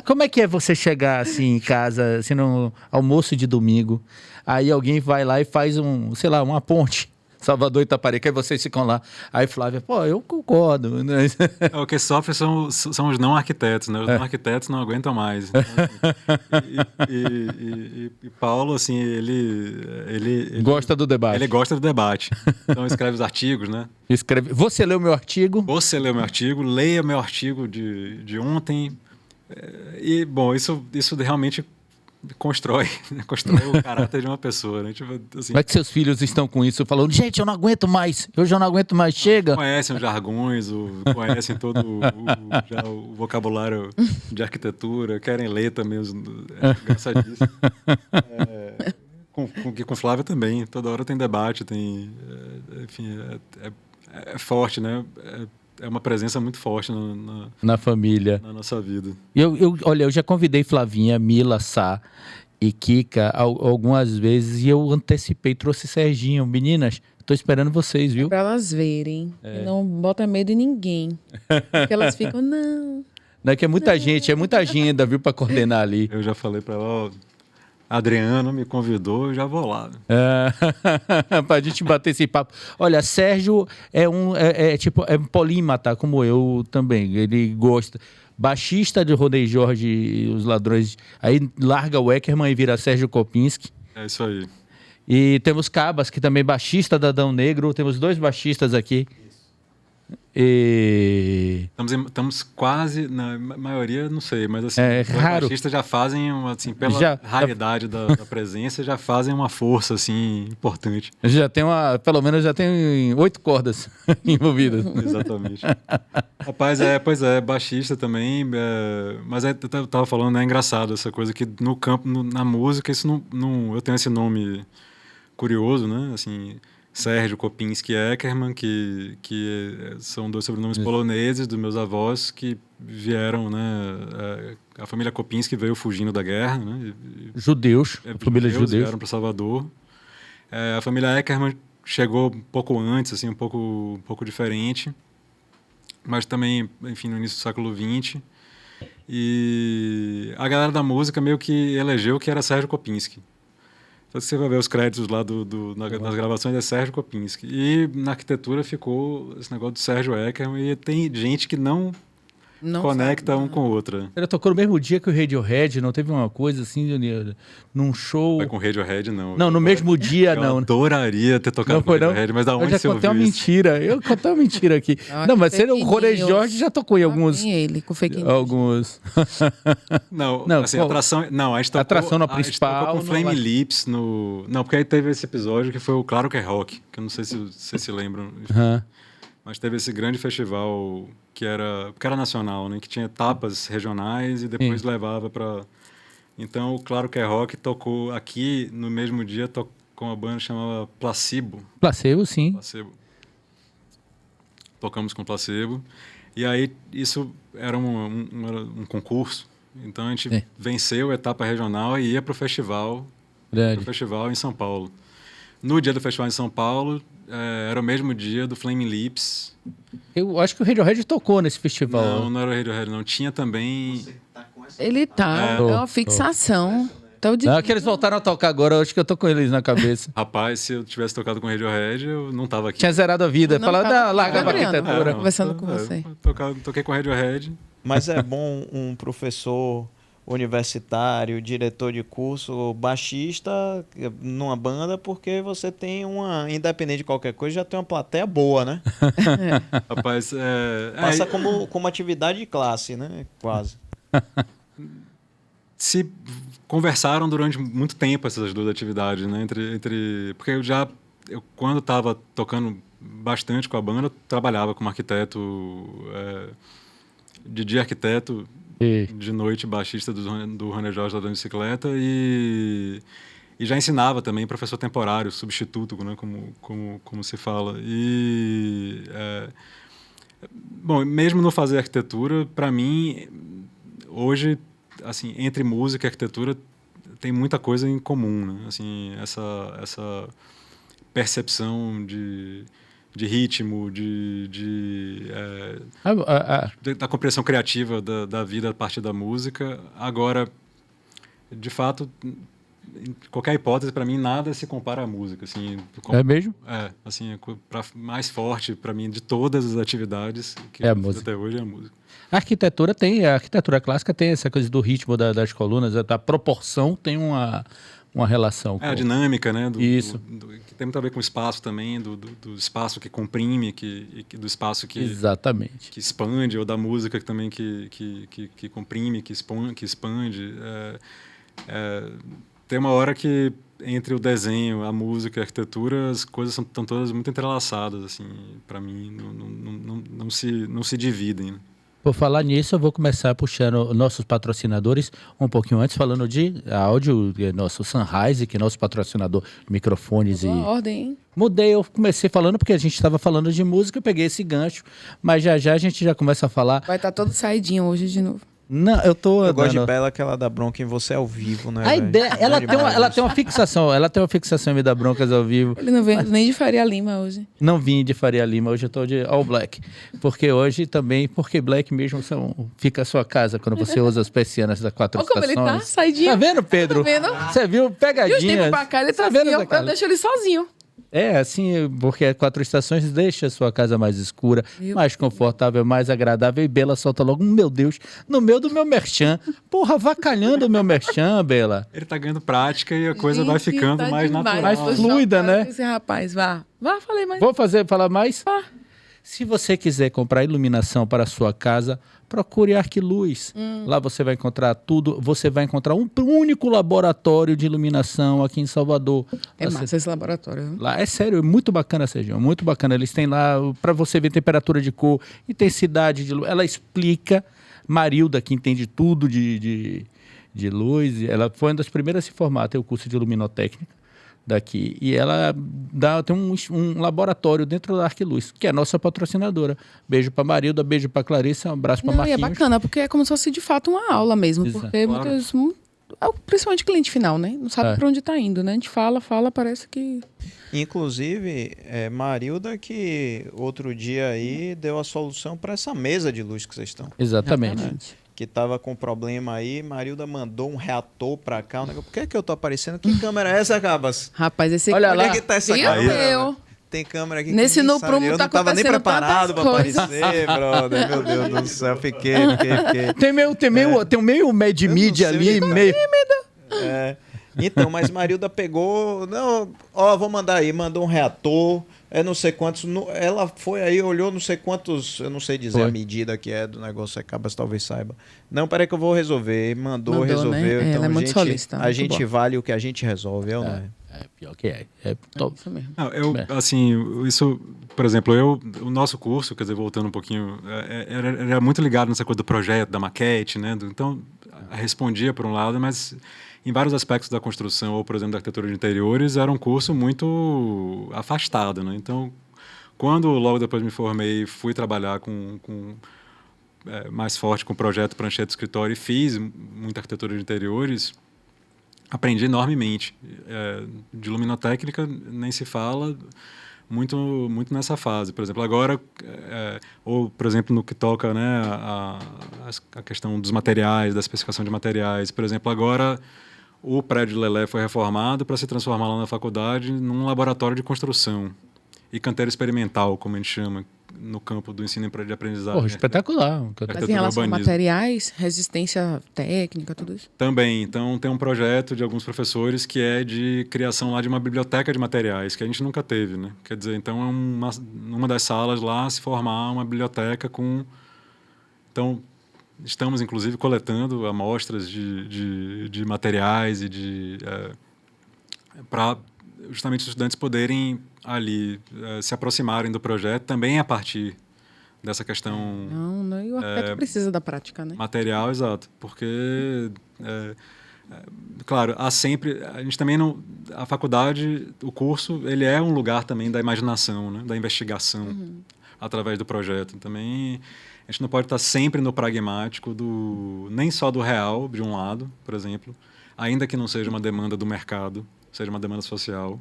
Como é que é você chegar assim em casa, assim, no almoço de domingo, aí alguém vai lá e faz uma ponte, Salvador e Itaparica, e vocês ficam lá. Aí Flávia, eu concordo. Né? O que sofre são os não arquitetos, né? Os não arquitetos não aguentam mais. Então, assim, e Paulo, assim, ele gosta do debate. Ele gosta do debate. Então escreve os artigos, né? Você leu meu artigo? Você leu meu artigo, leia meu artigo de ontem. E, bom, isso realmente constrói o caráter de uma pessoa, né? Tipo, assim, como é que seus filhos estão com isso? Falando, gente, eu não aguento mais, eu já não aguento mais, chega. Conhecem os jargões, conhecem todo o vocabulário de arquitetura, querem ler também, engraçadíssimo. Com Flávia também, toda hora tem debate, enfim, é forte, né? É uma presença muito forte na família. Na nossa vida. Olha, eu já convidei Flavinha, Mila, Sá e Kika algumas vezes e eu antecipei, trouxe Serginho. Meninas, tô esperando vocês, viu? Pra elas verem. Não bota medo em ninguém. Porque elas ficam, não. Não é que é muita gente, é muita agenda, viu, pra coordenar ali. Eu já falei pra ela, Adriano me convidou, eu já vou lá. Pra gente bater esse papo. Olha, Sérgio é um polímata, como eu também. Ele gosta. Baixista de Rodney Jorge e os Ladrões. Aí larga o Eckermann e vira Sérgio Kopinski. É isso aí. E temos Cabas, que também é baixista da Adão Negro. Temos 2 baixistas aqui. Estamos quase, na maioria, não sei, mas assim, os raro. baixistas já fazem, assim, pela raridade da presença, já fazem uma força, assim, importante. Já tem pelo menos já tem 8 cordas envolvidas. Exatamente. Rapaz, pois é, baixista também, mas eu tava falando, é engraçado essa coisa que no campo, na música, isso não, eu tenho esse nome curioso, né, assim... Sérgio Kopinski e Eckermann, que são 2 sobrenomes poloneses dos meus avós que vieram, né? A família Kopinski veio fugindo da guerra, né? Judeus, família judeus vieram para Salvador. A família Eckermann chegou um pouco antes, assim, um pouco diferente, mas também, enfim, no início do século XX. E a galera da música meio que elegeu que era Sérgio Kopinski. Então, você vai ver os créditos lá nas gravações, é Sérgio Kopinski. E na arquitetura ficou esse negócio do Sérgio Eckermann, e tem gente que não conecta um com o outro. Ela tocou no mesmo dia que o Radiohead, não teve uma coisa assim, num show... Vai com o Radiohead, não. Não, no mesmo dia, não. Eu adoraria ter tocado com o Radiohead, mas da onde você ouviu isso? Eu contei uma mentira aqui. Não, mas o Rodney Jorge já tocou em alguns... ele, com fake news. Alguns... Não, assim, atração... Não, a gente tocou... Atração na principal... A gente tocou com Flame Lips no... Não, porque aí teve esse episódio que foi o Claro que é Rock, que eu não sei se vocês se lembram. Mas teve esse grande festival que era nacional, né? Que tinha etapas regionais e depois levava para... Então, o Claro que é Rock tocou aqui no mesmo dia com uma banda chamada Placebo. Placebo, sim. Placebo. tocamos com Placebo. E aí isso era um concurso. Então a gente venceu a etapa regional e ia para o festival em São Paulo. No dia do festival em São Paulo, era o mesmo dia do Flaming Lips. Eu acho que o Radiohead tocou nesse festival. Não era o Radiohead, não. Tinha também... Ele tá, é uma fixação. Não, que eles voltaram a tocar agora, eu acho que eu tô com eles na cabeça. Rapaz, se eu tivesse tocado com Radiohead, eu não tava aqui. Tinha zerado a vida. Falava, larga pra arquitetura. Conversando com você. Toquei com Radiohead. Mas é bom um professor universitário, diretor de curso, baixista numa banda, porque você tem independente de qualquer coisa, já tem uma plateia boa, né? Rapaz, passa como atividade de classe, né? Quase. Se conversaram durante muito tempo essas duas atividades, né? Porque eu quando estava tocando bastante com a banda, eu trabalhava como arquiteto, de dia arquiteto, de noite baixista do Rony Jorge da bicicleta e já ensinava também, professor temporário, substituto, né? Como se fala. Bom, mesmo no fazer arquitetura, para mim, hoje, assim, entre música e arquitetura tem muita coisa em comum, né? Assim, essa percepção de ritmo, da compreensão criativa da vida a partir da música. Agora, de fato, em qualquer hipótese, para mim, nada se compara à música. Assim, é mesmo? Assim, mais forte para mim de todas as atividades que a eu música. fiz até hoje é a música. A arquitetura clássica tem essa coisa do ritmo das colunas, a proporção tem uma relação. A dinâmica, né? Isso. Que tem muito a ver com o espaço também, do espaço que comprime, do espaço que... Exatamente. Que expande, ou da música que também que comprime, que expande. Tem uma hora que entre o desenho, a música e a arquitetura, as coisas estão todas muito entrelaçadas, assim, para mim, não se dividem, né? Por falar nisso, eu vou começar puxando nossos patrocinadores um pouquinho antes, falando de áudio, nosso Sennheiser, que é nosso patrocinador de microfones. Boa ordem, hein? Mudei, eu comecei falando porque a gente estava falando de música, eu peguei esse gancho, mas já a gente já começa a falar... Vai estar todo saidinho hoje de novo. Não, eu gosto de Bela, que ela dá bronca em você ao vivo, né? A ideia, ela tem uma fixação em me dar broncas ao vivo. Ele não veio nem de Faria Lima hoje. Não vim de Faria Lima, hoje eu tô de All Black. Porque hoje também, porque Black mesmo fica a sua casa quando você usa as persianas das 4 estações. Olha como ele tá, saidinho. Tá vendo, Pedro? Tá vendo? Você viu? Pegadinha. E o tempo pra cá, ele tá assim, eu deixo ele sozinho. Assim, porque 4 estações deixa a sua casa mais escura, mais confortável, mais agradável. E Bela solta logo, meu Deus, no meio do meu merchan. Porra, avacalhando o meu merchan, Bela. Ele tá ganhando prática e a coisa vai ficando mais natural. Mais fluida, né? Esse rapaz, vá, falei mais. Vou falar mais? Se você quiser comprar iluminação para a sua casa, procure Arquiluz. Lá você vai encontrar tudo. Você vai encontrar um único laboratório de iluminação aqui em Salvador. Massa esse laboratório. Lá é sério, é muito bacana, Serginho, muito bacana. Eles têm lá para você ver temperatura de cor, intensidade de luz. Ela explica. Marilda, que entende tudo de luz, ela foi uma das primeiras a se formar, tem o curso de luminotécnica daqui, e ela tem um laboratório dentro da Arquiluz, que é a nossa patrocinadora. Beijo pra Marilda, beijo pra Clarissa, um abraço pra Marquinhos. E é bacana, porque é como se fosse de fato uma aula mesmo. Exato. Porque muitas, principalmente cliente final, né? Não sabe pra onde tá indo, né? A gente fala, parece que... Inclusive, Marilda que outro dia aí deu a solução para essa mesa de luz que vocês estão. Exatamente. Que tava com problema aí, Marilda mandou um reator pra cá. Por que eu tô aparecendo? Que câmera é essa, Cabas? Rapaz, esse Olha aqui... lá. Onde é que tá essa câmera? Tem câmera aqui. Nesse no prumo eu tá não tava nem preparado pra coisas. aparecer, brother. Meu Deus do céu, fiquei. Tem um meio Mad Media ali, meio... Então, mas Marilda pegou... Não, vou mandar aí. Mandou um reator... não sei quantos... ela foi aí, olhou não sei quantos... Eu não sei dizer a medida que é do negócio. Cabas talvez saiba. Não, peraí que eu vou resolver. Mandou resolveu. Né? Então, ela é muito solista. A gente vale o que a gente resolve, não é? Pior que é. É top. Isso mesmo. Não, assim, isso... Por exemplo, o nosso curso, quer dizer, voltando um pouquinho, era muito ligado nessa coisa do projeto, da maquete, né? Então, respondia por um lado, mas... Em vários aspectos da construção, ou, por exemplo, da arquitetura de interiores, era um curso muito afastado, né? Então, Quando logo depois me formei, fui trabalhar mais forte com o projeto Prancheta do Escritório e fiz muita arquitetura de interiores, aprendi enormemente. De luminotécnica nem se fala, muito nessa fase. Por exemplo, agora, ou por exemplo no que toca, né, a questão dos materiais, da especificação de materiais. Por exemplo, agora o prédio Lelé foi reformado para se transformar lá na faculdade num laboratório de construção e canteiro experimental, como a gente chama, no campo do ensino de aprendizagem. Porra, espetacular. Mas em relação a materiais, resistência técnica, tudo isso? Também. Então, tem um projeto de alguns professores que é de criação lá de uma biblioteca de materiais, que a gente nunca teve, né? Quer dizer, então, numa das salas lá, se formar uma biblioteca com... Então, estamos, inclusive, coletando amostras de materiais e para justamente os estudantes poderem ali se aproximarem do projeto também a partir dessa questão... Não, e o arquiteto precisa da prática, né? Material, exato. Porque, claro, há sempre... A gente também não... A faculdade, o curso, ele é um lugar também da imaginação, né? Da investigação através do projeto. Também a gente não pode estar sempre no pragmático, nem só do real, de um lado, por exemplo, ainda que não seja uma demanda do mercado, seja uma demanda social.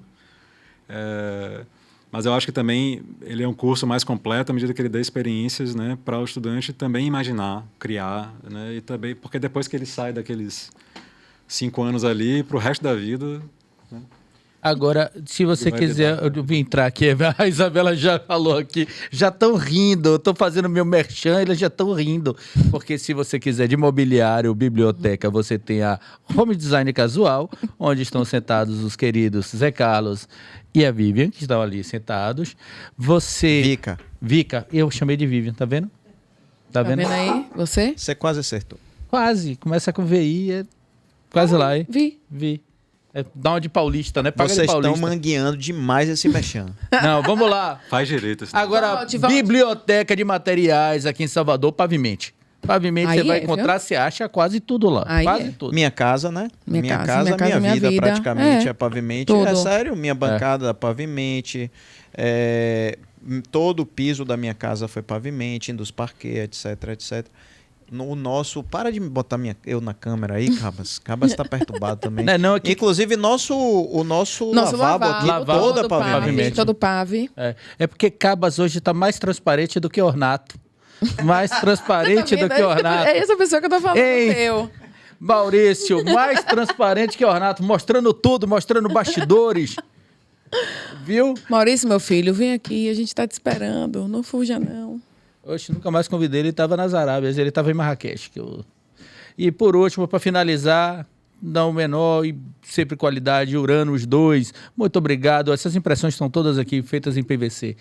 Mas eu acho que também ele é um curso mais completo à medida que ele dá experiências, né, para o estudante também imaginar, criar, né, e também porque depois que ele sai daqueles 5 anos ali para o resto da vida, né? Agora, se você quiser, eu vim entrar aqui, a Isabela já falou aqui, já estão rindo, eu estou fazendo meu merchan, eles já estão rindo, porque se você quiser de mobiliário, biblioteca, você tem a Home Design Casual, onde estão sentados os queridos Zé Carlos e a Vivian, que estão ali sentados. Vica, eu chamei de Vivian, tá vendo? Tá vendo aí? Você? Você quase acertou. Quase, começa com VI, é quase lá, hein? Vi. Dá uma de paulista, né? Paga Vocês de paulista. estão mangueando demais esse mexão. Não, vamos lá. Faz direito. Assim. Agora, biblioteca de materiais aqui em Salvador, Pavimente. Pavimente você vai encontrar, você acha quase tudo lá. Quase tudo. Minha casa, né? Minha casa, minha vida praticamente é Pavimente. Tudo. É sério, minha bancada é Pavimente. Todo o piso da minha casa foi Pavimente, dos parquet, etc. No nosso... Para de me botar eu na câmera aí, Cabas. Cabas tá perturbado também. Não, aqui... Inclusive, o nosso lavabo aqui, toda Pavimente. Todo pave. É porque Cabas hoje tá mais transparente do que Ornato. Mais transparente do que Ornato. É essa pessoa que eu tô falando, eu. Maurício, mais transparente que Ornato, mostrando tudo, mostrando bastidores. Viu? Maurício, meu filho, vem aqui, a gente tá te esperando. Não fuja, não. Oxe, nunca mais convidei, ele estava nas Arábias, ele estava em Marrakech. E por último, para finalizar, não menor e sempre qualidade, Uranos 2. Muito obrigado. Essas impressões estão todas aqui feitas em PVC.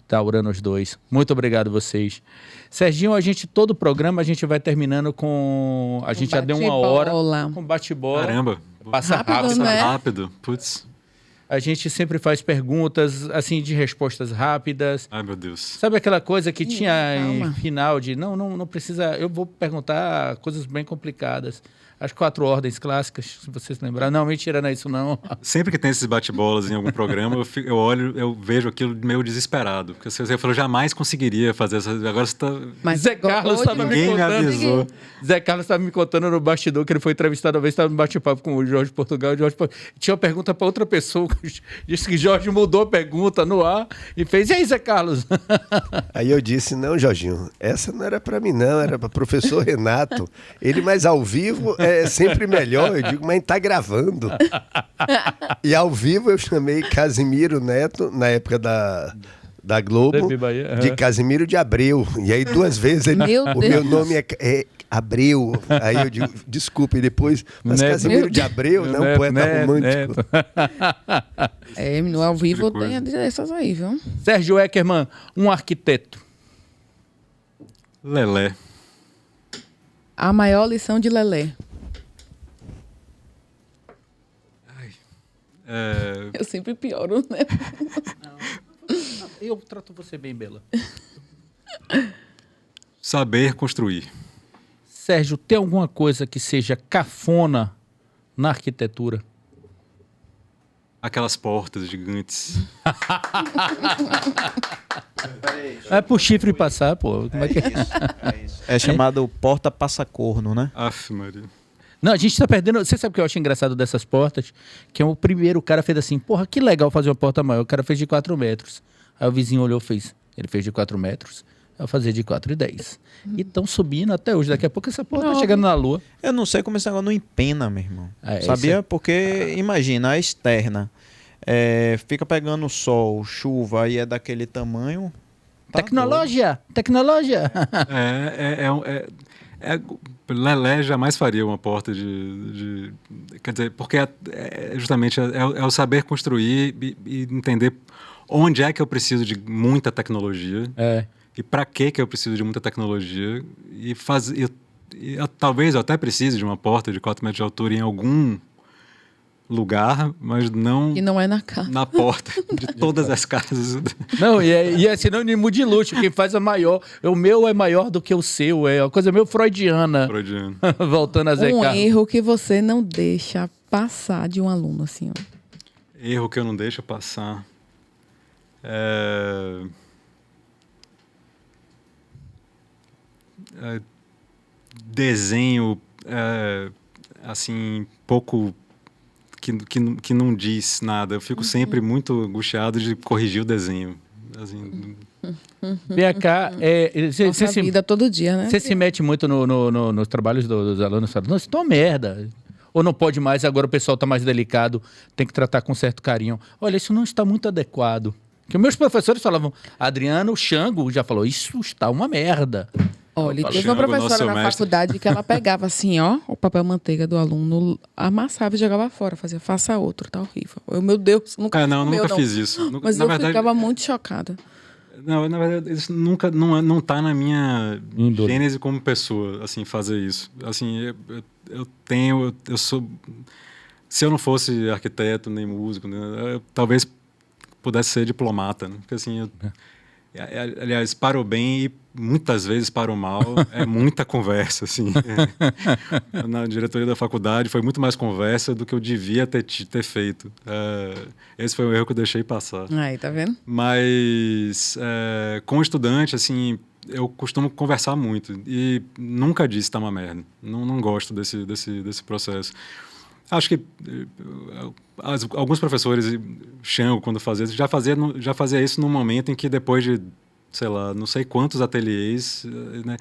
Tá, Uranos 2. Muito obrigado a vocês. Serginho, todo o programa a gente vai terminando com... A gente já deu 1 hora com bate-bola. Caramba. Passa rápido, né? Rápido, putz. A gente sempre faz perguntas, assim, de respostas rápidas. Ai, meu Deus. Sabe aquela coisa que tinha em final de... Não precisa... Eu vou perguntar coisas bem complicadas. As 4 ordens clássicas, se vocês lembrarem. Não, mentira, não é isso não. Sempre que tem esses bate-bolas em algum programa, eu olho, eu vejo aquilo meio desesperado. Porque você falou, jamais conseguiria fazer essa... Agora você está... Mas Zé Carlos estava Ninguém me avisou. Zé Carlos estava me contando no bastidor que ele foi entrevistado uma vez, estava no bate-papo com o Jorge Portugal. Tinha uma pergunta para outra pessoa, disse que Jorge mudou a pergunta no ar e fez, e aí, Zé Carlos? Aí eu disse, não, Jorginho, essa não era para mim não, era para o professor Renato. Ele mais ao vivo é sempre melhor. Eu digo, mas tá gravando. E ao vivo eu chamei Casimiro Neto, na época da Globo, de Casimiro de Abreu. E aí 2 vezes o meu nome é Abreu. Aí eu digo, desculpe, depois, mas Neto. Casimiro de Abreu, não, Neto, poeta romântico. No ao vivo tem essas aí, viu? Sérgio Eckermann, um arquiteto. Lelé. A maior lição de Lelé. Eu sempre pioro, né? Não, eu trato você bem, Bela. Saber construir. Sérgio, tem alguma coisa que seja cafona na arquitetura? aquelas portas gigantes. É pro chifre passar, pô. Como é que é? Isso. É chamado porta passa-corno, né? Aff, Maria. Não, a gente tá perdendo. Você sabe o que eu acho engraçado dessas portas? Que é o primeiro, o cara fez assim, porra, que legal fazer uma porta maior. O cara fez de 4 metros. Aí o vizinho olhou e fez. Ele fez de 4 metros. Eu fazer de 4,10. E estão subindo até hoje. Daqui a pouco essa porta tá chegando na lua. Eu não sei como esse negócio não empena, meu irmão. É, Sabia? isso Porque, imagina, a externa fica pegando sol, chuva, e é daquele tamanho. Tá Tecnologia! Tecnologia! Lelé jamais faria uma porta quer dizer, porque justamente é o saber construir e entender onde é que eu preciso de muita tecnologia e para que eu preciso de muita tecnologia e talvez eu até precise de uma porta de 4 metros de altura em algum lugar, mas não... E não é na casa. Na porta de todas as casas. Não, e é sinônimo de luxo. Quem faz é maior. O meu é maior do que o seu. É uma coisa meio freudiana. Freudiano. Voltando a Zé Um Carlos. erro que você não deixa passar de um aluno, assim, ó. Erro que eu não deixo passar. Desenho, assim, pouco... Que não diz nada. Eu fico sempre muito angustiado de corrigir o desenho. Assim, Vem cá, Nossa vida todo dia, né? você se mete muito nos trabalhos dos alunos, fala, não, isso tá uma merda. Ou não pode mais, agora o pessoal está mais delicado, tem que tratar com certo carinho. Olha, isso não está muito adequado. Que meus professores falavam, Adriano Xango já falou, isso está uma merda. Olha, teve uma Xango, professora nosso na mestre. faculdade que ela pegava assim, ó, o papel manteiga do aluno, amassava e jogava fora, fazia, faça outro, tá horrível. Meu Deus, nunca nunca fiz isso. Mas Na eu verdade, ficava muito chocada. Não, na verdade, isso nunca não tá na minha Índole. gênese como pessoa, assim, fazer isso. Assim, eu sou... Se eu não fosse arquiteto nem músico, né, eu talvez pudesse ser diplomata, né? Porque assim, aliás, para o bem e muitas vezes para o mal, é muita conversa, assim. Na diretoria da faculdade foi muito mais conversa do que eu devia ter feito. Esse foi um erro que eu deixei passar. Aí, tá vendo? Mas com o estudante, assim, eu costumo conversar muito e nunca disse tá uma merda. Não gosto desse processo. Acho que alguns professores, Xango, quando fazia isso, já fazia isso num momento em que depois de, sei lá, não sei quantos ateliês, né,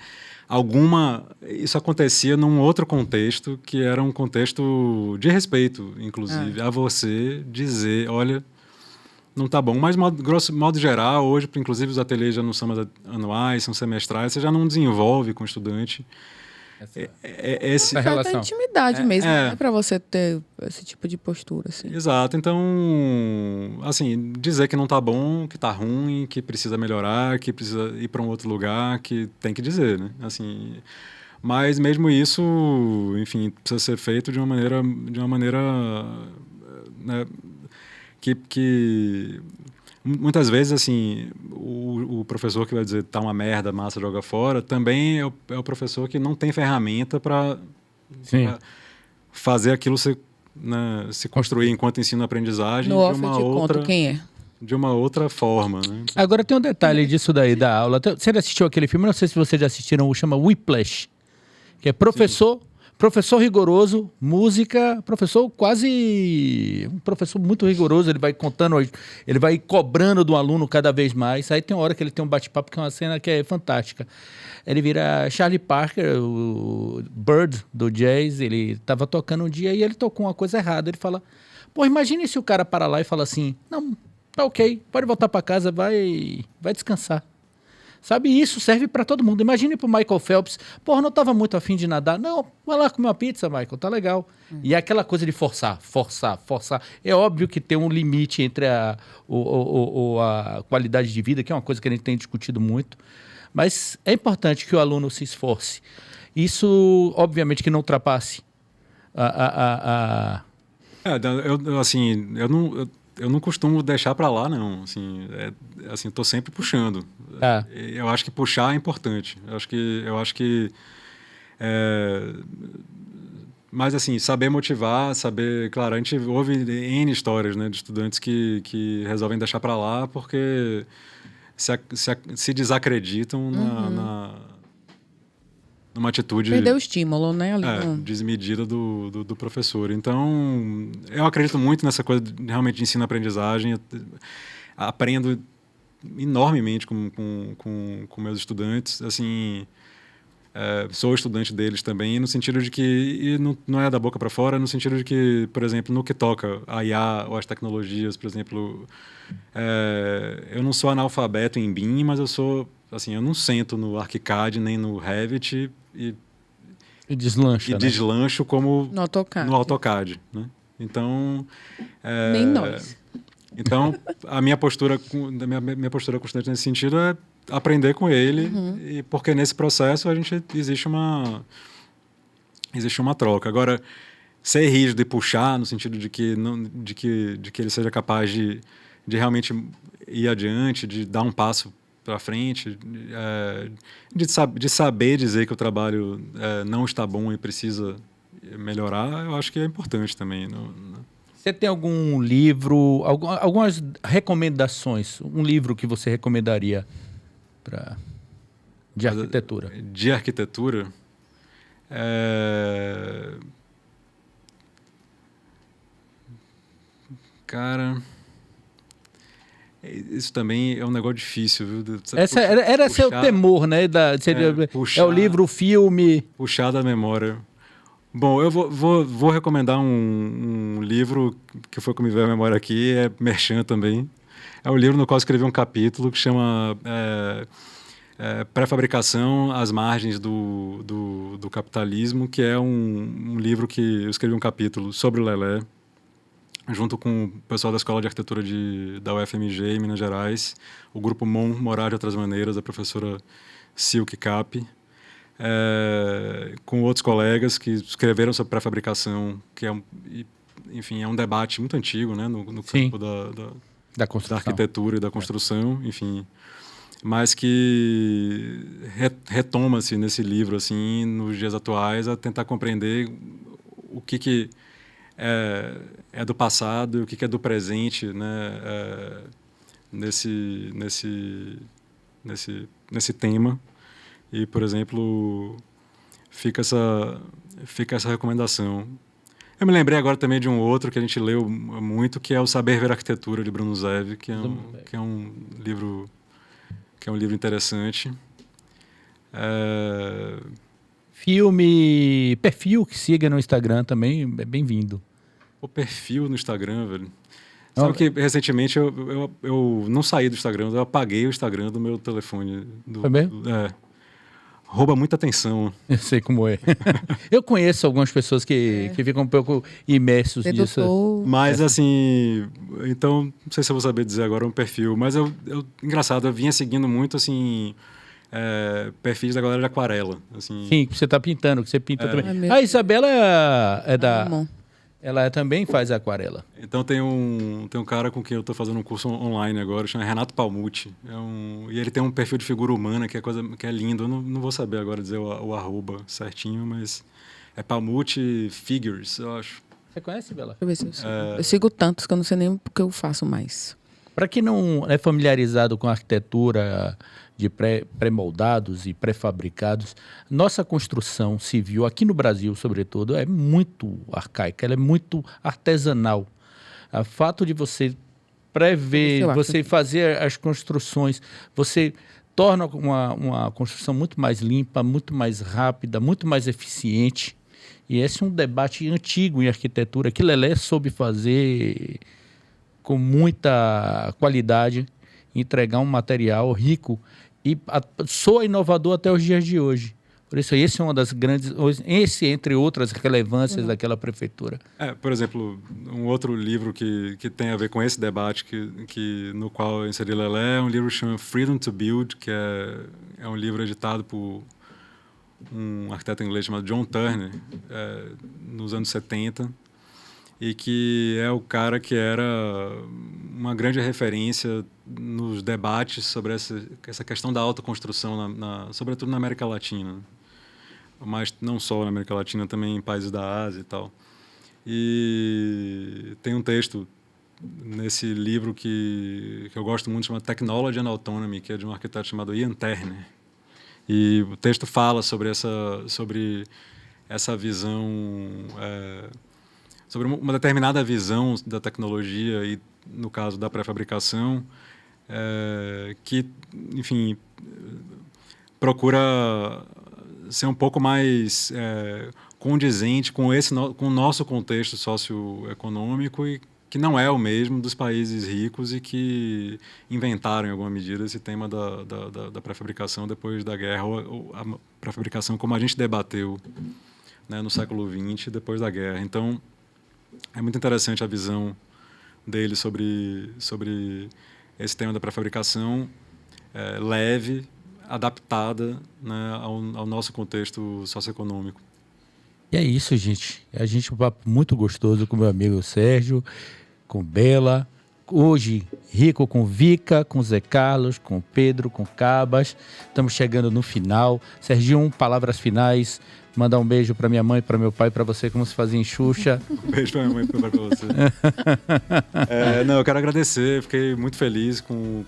isso acontecia num outro contexto, que era um contexto de respeito, inclusive, a você dizer, olha, não tá bom. Mas, grosso modo geral, hoje, inclusive, os ateliês já não são mais anuais, são semestrais, você já não desenvolve com o estudante Essa Falta relação. intimidade mesmo, né? Pra você ter esse tipo de postura, assim. Exato. Então, assim, dizer que não tá bom, que tá ruim, que precisa melhorar, que precisa ir para um outro lugar, que tem que dizer, né? Assim, mas mesmo isso, enfim, precisa ser feito de uma maneira, né, que muitas vezes, assim, o professor que vai dizer tá uma merda, massa, joga fora, também é o professor que não tem ferramenta para fazer aquilo se construir enquanto ensino-aprendizagem No off eu te conto quem é. De uma outra forma, né? Agora tem um detalhe disso daí da aula. Você já assistiu aquele filme? Não sei se vocês já assistiram, chama Whiplash, que é professor rigoroso, música, professor muito rigoroso, ele vai contando, ele vai cobrando do aluno cada vez mais. Aí tem uma hora que ele tem um bate-papo, que é uma cena que é fantástica. Ele vira Charlie Parker, o Bird do jazz, ele estava tocando um dia e ele tocou uma coisa errada. Ele fala, pô, imagine se o cara para lá e fala assim, não, tá ok, pode voltar para casa, vai descansar. Sabe, isso serve para todo mundo. Imagine pro Michael Phelps, porra, não tava muito afim de nadar. Não, vai lá comer uma pizza, Michael, tá legal. E é aquela coisa de forçar. É óbvio que tem um limite entre a qualidade de vida, que é uma coisa que a gente tem discutido muito. Mas é importante que o aluno se esforce. Isso, obviamente, que não ultrapasse Eu não costumo deixar para lá, não. Assim, tô sempre puxando. Eu acho que puxar é importante. Eu acho que Mas, assim, saber motivar, saber... Claro, a gente ouve N histórias, né, de estudantes que resolvem deixar para lá porque se desacreditam numa atitude... Perdeu o estímulo, né? Ali desmedida do professor. Então, eu acredito muito nessa coisa realmente de ensino-aprendizagem. Eu aprendo enormemente com meus estudantes, assim... sou estudante deles também, no sentido de que, e não é da boca para fora, no sentido de que, por exemplo, no que toca a IA ou as tecnologias, por exemplo, eu não sou analfabeto em BIM, mas eu não sento no ArchiCAD nem no Revit e deslancha, deslancho como no AutoCAD, né? Então... nem nós. Então, a minha postura constante nesse sentido é aprender com ele, e porque nesse processo existe uma troca. Agora, ser rígido e puxar no sentido de que ele seja capaz de realmente ir adiante, de dar um passo para frente, de saber dizer que o trabalho não está bom e precisa melhorar, eu acho que é importante também. Você tem algum livro, algumas recomendações, um livro que você recomendaria de arquitetura? De arquitetura? Cara, isso também é um negócio difícil, viu? Era seu temor, né? É o livro, o filme. Puxar da memória. Bom, eu vou recomendar um livro que foi como me veio a memória aqui, é Merchan também. É um livro no qual eu escrevi um capítulo que chama Pré-fabricação às margens do capitalismo, que é um livro que eu escrevi um capítulo sobre o Lelé, junto com o pessoal da Escola de Arquitetura da UFMG, em Minas Gerais, o grupo MON, Morar de Outras Maneiras, da professora Silke Cap, com outros colegas que escreveram sobre pré-fabricação, que enfim, é um debate muito antigo, né, no campo da arquitetura e da construção, enfim, mas que retoma-se nesse livro, assim, nos dias atuais, a tentar compreender o que é do passado e o que é do presente, né, nesse tema. E, por exemplo, fica essa recomendação. Eu me lembrei agora também de um outro que a gente leu muito, que é o Saber Ver Arquitetura, de Bruno Zev, que é um livro interessante. Filme, perfil que siga no Instagram também é bem-vindo. O perfil no Instagram, velho. Sabe que recentemente eu não saí do Instagram, eu apaguei o Instagram do meu telefone. Foi mesmo? Rouba muita atenção. Eu sei como é. Eu conheço algumas pessoas que ficam um pouco imersos nisso. Mas, assim... Então, não sei se eu vou saber dizer agora um perfil. Mas, engraçado, eu vinha seguindo muito, assim... perfis da galera de aquarela. Assim. Sim, que você está pintando, que você pinta também. A Isabela ela também faz aquarela. Então tem um cara com quem eu estou fazendo um curso online agora, chama Renato Palmucci. E ele tem um perfil de figura humana que é lindo. Eu não vou saber agora dizer o arroba certinho, mas é Palmucci Figures, eu acho. Você conhece, Bela? Deixa eu ver se eu sigo. Eu sigo tantos que eu não sei nem o que eu faço mais. Para quem não é familiarizado com a arquitetura de pré-moldados e pré-fabricados, nossa construção civil, aqui no Brasil, sobretudo, é muito arcaica, ela é muito artesanal. O fato de você prever, você fazer as construções, você torna uma construção muito mais limpa, muito mais rápida, muito mais eficiente. E esse é um debate antigo em arquitetura que Lelé soube fazer com muita qualidade, entregar um material rico e soa inovador até os dias de hoje. Por isso, esse é uma das grandes... entre outras relevâncias daquela prefeitura. Por exemplo, um outro livro que tem a ver com esse debate no qual eu inseri Lelé é um livro chamado Freedom to Build, que é um livro editado por um arquiteto inglês chamado John Turner, nos anos 70, e que é o cara que era uma grande referência nos debates sobre essa questão da autoconstrução, sobretudo na América Latina. mas não só na América Latina, também em países da Ásia e tal. E tem um texto nesse livro que eu gosto muito, chama Technology and Autonomy, que é de um arquiteto chamado Ian Turner. E o texto fala sobre essa visão, sobre uma determinada visão da tecnologia e, no caso, da pré-fabricação, que, enfim, procura ser um pouco mais condizente com o nosso contexto socioeconômico e que não é o mesmo dos países ricos e que inventaram, em alguma medida, esse tema da pré-fabricação depois da guerra, ou a pré-fabricação como a gente debateu, né, no século XX, depois da guerra. Então, é muito interessante a visão dele sobre esse tema da pré-fabricação, leve, adaptada, né, ao nosso contexto socioeconômico. E é isso, gente. A gente um papo muito gostoso com meu amigo Sérgio, com Bela. Hoje, rico com Vika, com Zé Carlos, com Pedro, com Cabas. Estamos chegando no final. Serginho, palavras finais. Mandar um beijo para minha mãe, para meu pai, para você, como se fazia em Xuxa. Um beijo para minha mãe e para você. Não, eu quero agradecer. Fiquei muito feliz com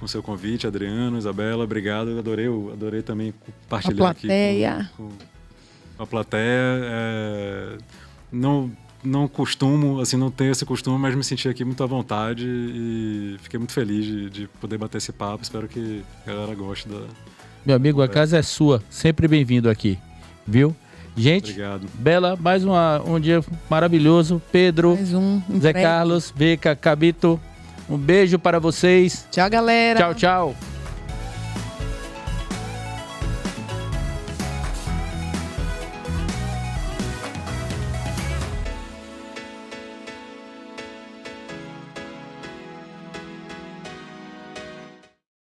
o seu convite, Adriano, Isabela. Obrigado. Adorei também compartilhar aqui com a plateia. Não costumo, assim, não tenho esse costume, mas me senti aqui muito à vontade e fiquei muito feliz de poder bater esse papo. Espero que a galera goste da... Meu amigo, a casa é sua. Sempre bem-vindo aqui. Viu? Gente, obrigado. Bela, mais um dia maravilhoso. Pedro, Zé Carlos, Vika, Cabito, um beijo para vocês. Tchau, galera. Tchau, tchau.